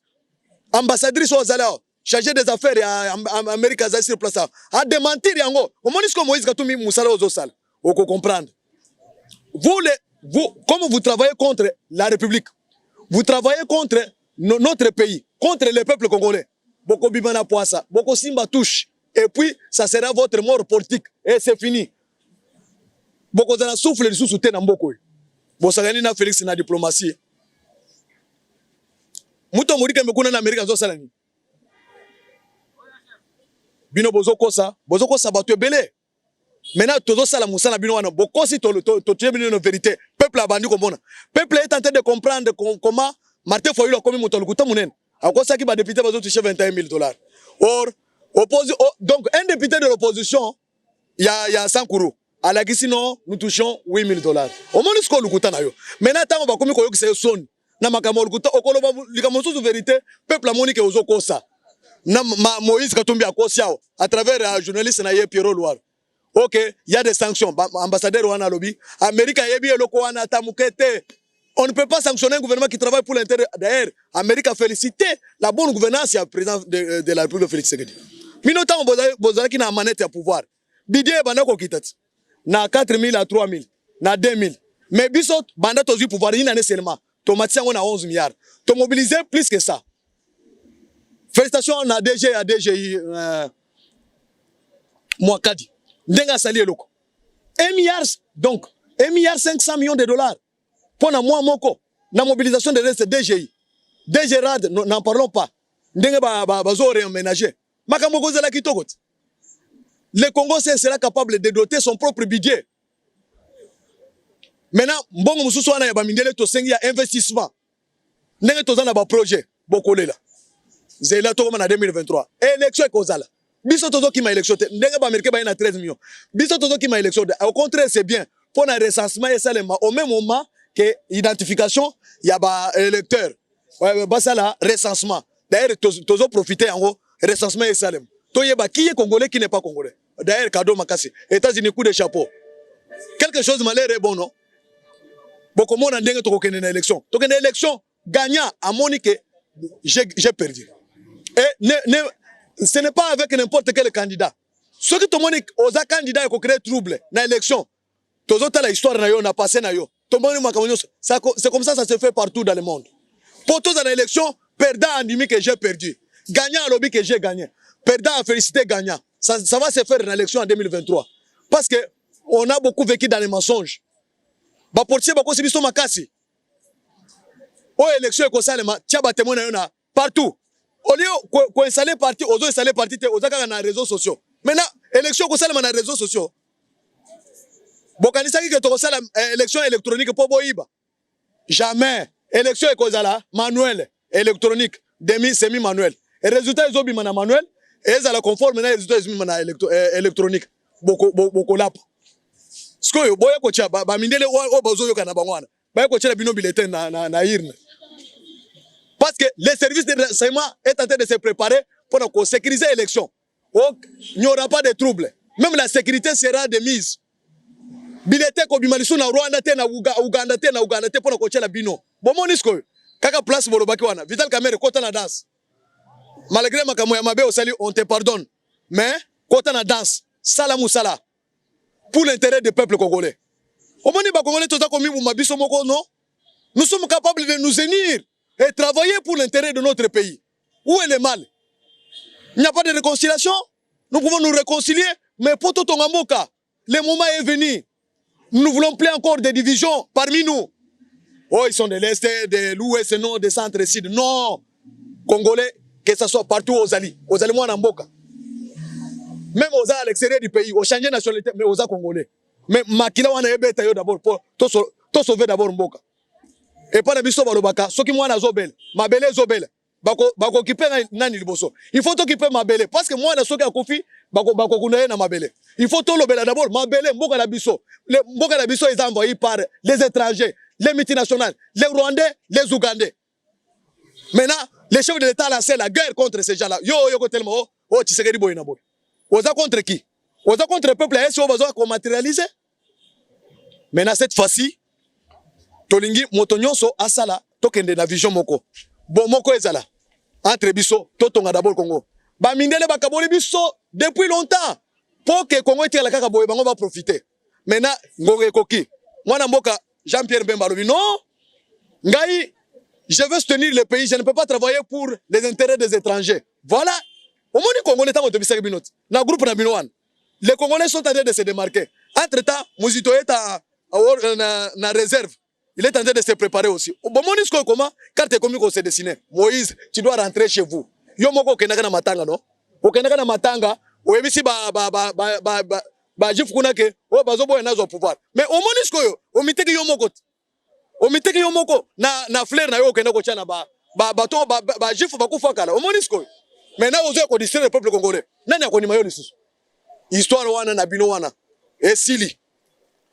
Speaker 1: Ambassadrice aux Zala, chargé des affaires américains sur place. A démentir yango. Comment est-ce que Moïse Katoumi Moussala aux Osal? Vous comprendre. Comme vous travaillez contre la République, vous travaillez contre notre pays, contre le peuple congolais. Boko Bibana Poissa, Boko Simba touche. Et puis, ça sera votre mort politique. Et c'est fini. Boko Zana souffle le sous-soutien en Boko. Bosagani na Félix na diplomatie. Muto Mourika Mekuna na Amérique zo salani. Bino bozoko sa batu belé. Maintenant tozo sala musala bino wana bokosi to bino no vérité. Peuple a bandu komona. Peuple est en train de comprendre comment Martin Fayulu a commis moto lukuta munen. Akosa ki ba député bazo toucher $21,000. Or donc un député de l'opposition il y a 100 kourou. À la Gisino, nous touchons $8,000. Au moins, ce lukuta na yo. Maintenant, tant on va comme que c'est son. Na makamol lukuta, okoloba likamoso de vérité, peuple a monique aux okosa. Na Moïse Katumbi a kosiao à travers un journaliste na Pierrot Loire. Ok, il y a des sanctions. Ambassadeur Wana Lobby, Amérique a yebi eloko wana tamukete. On ne peut pas sanctionner un gouvernement qui travaille pour l'intérêt. D'ailleurs, Amérique a félicité la bonne gouvernance du président de la République Félix Tshisekedi. Minotan bozala qui na manette à pouvoir. Bidé banako kitati. Na 4,000 à 3,000, na 2,000. Mais bisot, banda tozu pouvoir, une année seulement. Tomatia, on a 11 milliards. To mobiliser plus que ça. Félicitations à DG, à DGI, Mouakadi. Ndenga sali eloko. 1 milliard, donc, 1 milliard 500 millions de dollars. Pour na moi moko, na mobilisation de reste DGI. DG Rad, n'en parlons pas. Ndenga bazo réaménager. Makamoko zela kitokot. Le Congo sera capable de doter son propre budget. Maintenant, mbongo mususu wana ya bamindele to sengi ya investissement. Ndenge tozana ba projet bokolela. Zela to na 2023. Élection ekozala. Biso tozo ki ma élection te. Ndenge ba Américain ba na 13 millions. Biso tozo ki ma élection. Au contraire, c'est bien. Pour un recensement et ça au même moment que identification, il y a ba électeurs. Ouais, ba ça là recensement. D'ailleurs tozo profiter en gros recensement et ça Toyeba qui est congolais qui n'est pas congolais. D'ailleurs cadeau makasi. États-Unis coup de chapeau. Quelque chose malheur est bon non. Beaucoup monde a ndenge to kokene na élection. To kokene élection gagnant à Monique j'ai perdu. Et ce n'est pas avec n'importe quel candidat. Ce qui te Monique aux candidats qui créent trouble na élection. Tozo ta la histoire na yo na passé na yo. C'est comme ça se fait partout dans le monde. Pour tous dans l'élection, perdant en dimi que j'ai perdu. Gagnant à lobby que j'ai gagné. Perdant à féliciter gagnant. Ça va se faire une élection en 2023. Parce que on a beaucoup vécu dans les mensonges. Ba portier ba ko sibiso makasi. O élection ko salema tia ba témoin na partout. Au lieu ko installer parti, ozo installer parti te ozaka na réseaux sociaux. Maintenant élection ko salema na réseaux sociaux. Bokanisa ki to ko sala élection électronique po boyiba. Jamais. Élection ekozala manuel électronique demi semi manuel. Et résultat ils na manuel et ils la conforme na résultat ils na électronique. Boko lap. Skoyo boya ko tia ba mindele o bazo yoka na bangwana. Ba ko tia bino bulletin na irne. Parce que les services de renseignement est en train de se préparer pour sécuriser l'élection. Il n'y aura pas de troubles. Même la sécurité sera de mise. Bulletin ko bimalisu na Rwanda te na Uganda te pour ko tia bino. Bon monisco kaka place bolobaki wana Vital Kamerhe kota na danse malgré makambo ya mabe osali on te pardonne mais kota na danse sala musala pour l'intérêt du peuple congolais omoni ba congolais tota komi buma biso moko non nous sommes capables de nous unir et travailler pour l'intérêt de notre pays où est le mal il n'y a pas de réconciliation nous pouvons nous réconcilier mais pour tout Tongamboka le moment est venu nous ne voulons plus encore de divisions parmi nous. Oh, ils sont de l'Est, de l'Ouest, non, des centres, sud. Non. Congolais, que ce soit partout aux Ali moi en Mboka. Même aux à l'extérieur du pays, au changer de nationalité, mais aux Congolais. Mais Makila wana ebeta yo d'abord pour to sauver d'abord Mboka. Et pas de biso balobaka, ceux qui moi na zobel, mabele zobel. Bako occuper nani liboso. Il faut t'occuper mabele parce que moi na soki akofi bako kunaye na mabele. Il faut to lobela d'abord mabele Mboka na biso. Le Mboka na biso est envoyé par les étrangers. Les multinationales, les Rwandais, les Ougandais. Maintenant, les chefs de l'État lancent la guerre contre ces gens-là. Yo, tellement, tu sais que boy na boy. Oza contre qui? Oza contre le peuple haïtien, on va matérialiser. Maintenant, cette fois-ci, Tolingi, Motonyonso, Asala, Tokende na vision moko. Bon, moko ezala. Entre biso, Totonga d'abord Congo. Ba mindele bakaboli biso depuis longtemps. Pour que Congo ait la kakaboye, on va profiter. Maintenant, Ngongé Koki. Moi, Namboka, Jean-Pierre Bemba Lobi, non, Ngaï, je veux soutenir le pays, je ne peux pas travailler pour les intérêts des étrangers. Voilà. Au moins, les Congolais sont en binot. Dans le groupe Nabinoan. Les Congolais sont en train de se démarquer. Entre-temps, Mouzito est en réserve. Il est en train de se préparer aussi. Bon, mon discours comment? Quand tu es commis qu'on s'est dessiné. Moïse, tu dois rentrer chez vous. Yo moko kenaka na matanga, non? Okenaka na matanga, oebisi jifu kuna ke o bazobo enazo pouvoir mais au monisco yo o miteki yo moko na fleur na yo kenda ko tchana ba jifu bakufa kala au monisco mais na ozo ko distraire le peuple congolais nani akonima yo lisusu histoire wana na bino wana esili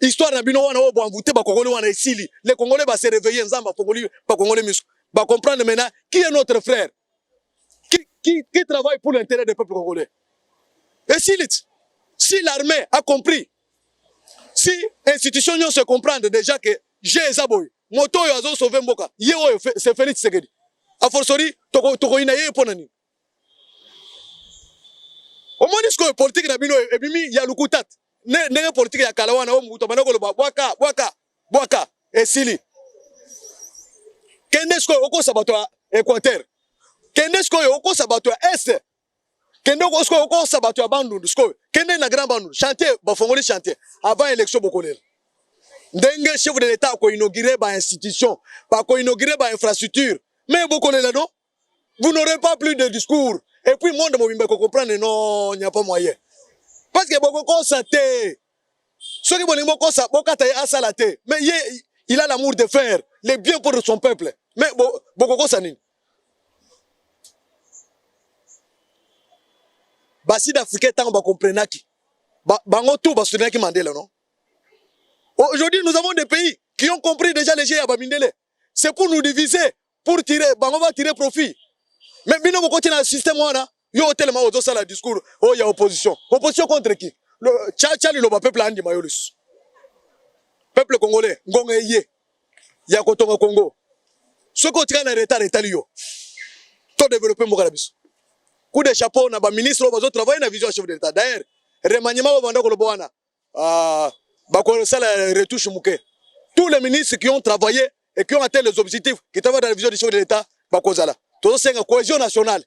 Speaker 1: histoire na bino wana o boamvute ba congolais wana esili les congolais ba se réveiller nzamba congolais miso ba comprendre maintenant qui est notre frère qui travaille pour l'intérêt du peuple congolais esili. Si l'armée a compris, si l'institution se comprend déjà que j'ai Zaboy, moto yo azo sauver Mboka, c'est Félix Tshisekedi. A fortiori, toko ina ye ponani. Au moins disco politique na bino et bimi ya lukutat. Ne politique ya kalawana o muto banako lo bwaka et sili. Kendesko oko sabato Équateur. Kendesko oko sabato Est. Kende ko sabato ya Bandundu sko kende na Grand Bandundu chantier ba fongoli chantier avant élection bokolela ndenge chef de l'état ko inaugurer ba institution ba ko inaugurer ba infrastructure mais bokolela non vous n'aurez pas plus de discours et puis monde mobimba ko comprendre non il n'y a pas moyen parce que boko constater ce qui bolingo ko sa bokata ya salate mais il a l'amour de faire les biens pour son peuple mais boko ko sanini Basi d'Africains tant ba comprenaki. Bango tout ba soutenaki Mandela non. Aujourd'hui nous avons des pays qui ont compris déjà les jeux à Bamindele. C'est pour nous diviser, pour tirer, bango va tirer profit. Mais bino mo continue le système wana, yo tellement ozo sala discours, oh il y a opposition. Opposition contre qui? Le Tchali lo ba peuple andi mayolus. Peuple congolais, ngongé yé. Ya kotonga Congo. Ce qu'on tient en retard est yo. Tout développer mo kalabiso. Coup de chapeau na ba ministre bazo travailler na vision chef de l'état. D'ailleurs, remaniement ba banda ko loboana. Ba ko sala retouche muke. Tous les ministres qui ont travaillé et qui ont atteint les objectifs qui travaillent dans la vision du chef de l'état ba ko zala. Tout ça c'est une cohésion nationale.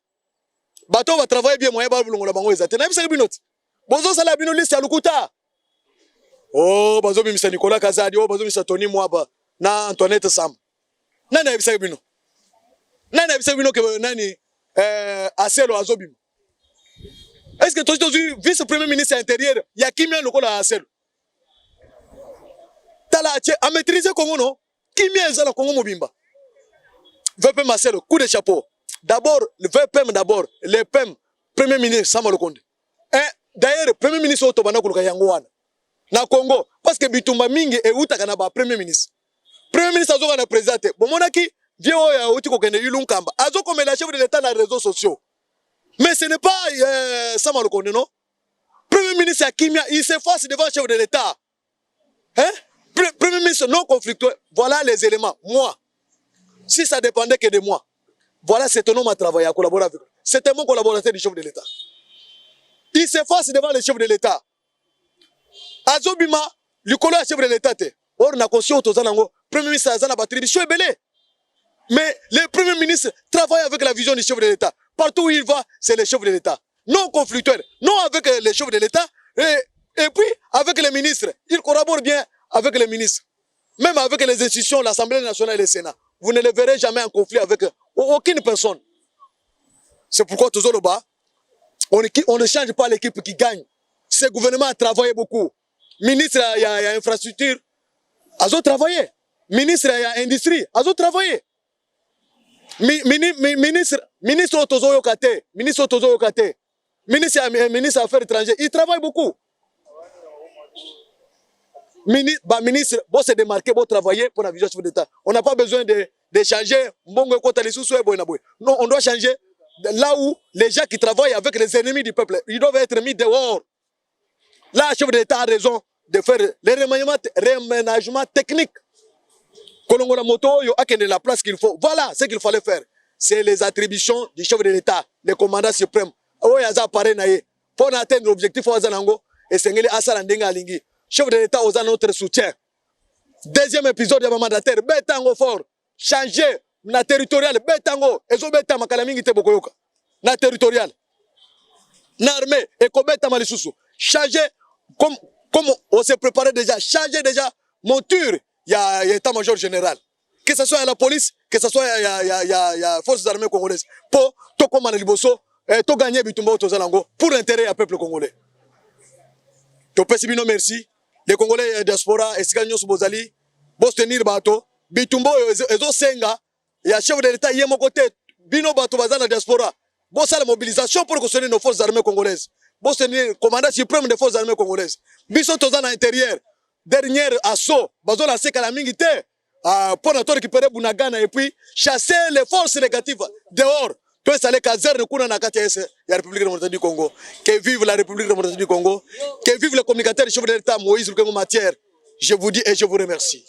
Speaker 1: bato va travailler bien moyen ba bulongola bango ezate na bisa binoti bozo sala bino liste ya lukuta oh bazo bimisa Nicolas Kazadi oh bazo bimisa Tony Mwaba na Antoinette Sam nani na bisa bino ke nani Aselo azobima est-ce que tu vice premier ministre intérieur ya kimia lokola Aselo tala a maîtriser Congo non kimia ezala Congo mobimba VPM Aselo coup de chapeau d'abord le VPM d'abord le PM premier ministre Sama Lukonde d'ailleurs premier ministre otobana kuluka yango wana na Congo parce que bitumba mingi eutaka na ba premier ministre azoka na président bomonaki vieux oya uti kokende ilunkamba azoko la chef de l'état na réseaux sociaux mais ce n'est pas Sama Lukonde non premier ministre Akimia il s'efface devant le chef de l'état hein premier ministre non conflictuel voilà les éléments moi si ça dépendait que de moi voilà cet homme à travailler à collaborer avec c'était mon collaborateur du chef de l'état il s'efface devant le chef de l'état azobima likolo ya chef de l'état te or na conscient tozanango premier ministre azana batribution ebele mais le premier ministre travaille avec la vision du chef de l'état partout où il va c'est le chef de l'état non conflictuel non avec le chef de l'état et puis avec les ministres il collabore bien avec les ministres même avec les institutions l'Assemblée nationale et le Sénat vous ne le verrez jamais en conflit avec aucune personne c'est pourquoi toujours le bas on ne change pas l'équipe qui gagne ce gouvernement a travaillé beaucoup ministre il y a infrastructure azo travaillé ministre il y a industrie azo travaillé ministre otozo yokate ministre affaires étrangères il travaille beaucoup ministre bon se démarquer bon travailler pour la vision chef d'État on n'a pas besoin de changer mbongo kota lisusu e boy na boy non on doit changer là où les gens qui travaillent avec les ennemis du peuple ils doivent être mis dehors là chef d'État a raison de faire les réaménagements techniques kolongola moto yo akende la place qu'il faut voilà ce qu'il fallait faire c'est les attributions du chef de l'État le commandant suprême oyaza paré na ye pour atteindre l'objectif wazanango et sengeli asala ndenga alingi chef de l'État aux notre soutien. Deuxième épisode de ma mandataire, betango fort, changer na territorial, betango, ezo beta makalamingi te bokoyoka. Na territorial. Na armée, et kobeta malisusu. Changer, comme on s'est préparé déjà, changer déjà monture, il y a état-major général. Que ce soit à la police, que ce soit il y a forces armées congolaises. Pour to komana liboso, to gagner bitumba otozalango pour l'intérêt du peuple congolais. To pesibino merci. Les Congolais diaspora esikanyo subozali bos tenir bato bitumbo ezo senga ya chef de l'état yemo côté bino bato bazana diaspora bos la mobilisation pour que nos forces armées congolaises bos tenir commandant suprême des forces armées congolaises biso tozana intérieur dernier assaut bazo la seka la mingi te pour notre récupérer Bunagana et puis chasser les forces négatives dehors. Toi, c'est les casernes kuna na kati ya République démocratique du Congo. Que vive la République démocratique du Congo. Que vive le communicateur du chef de l'État Moïse Lukengo Matière. Je vous dis et je vous remercie.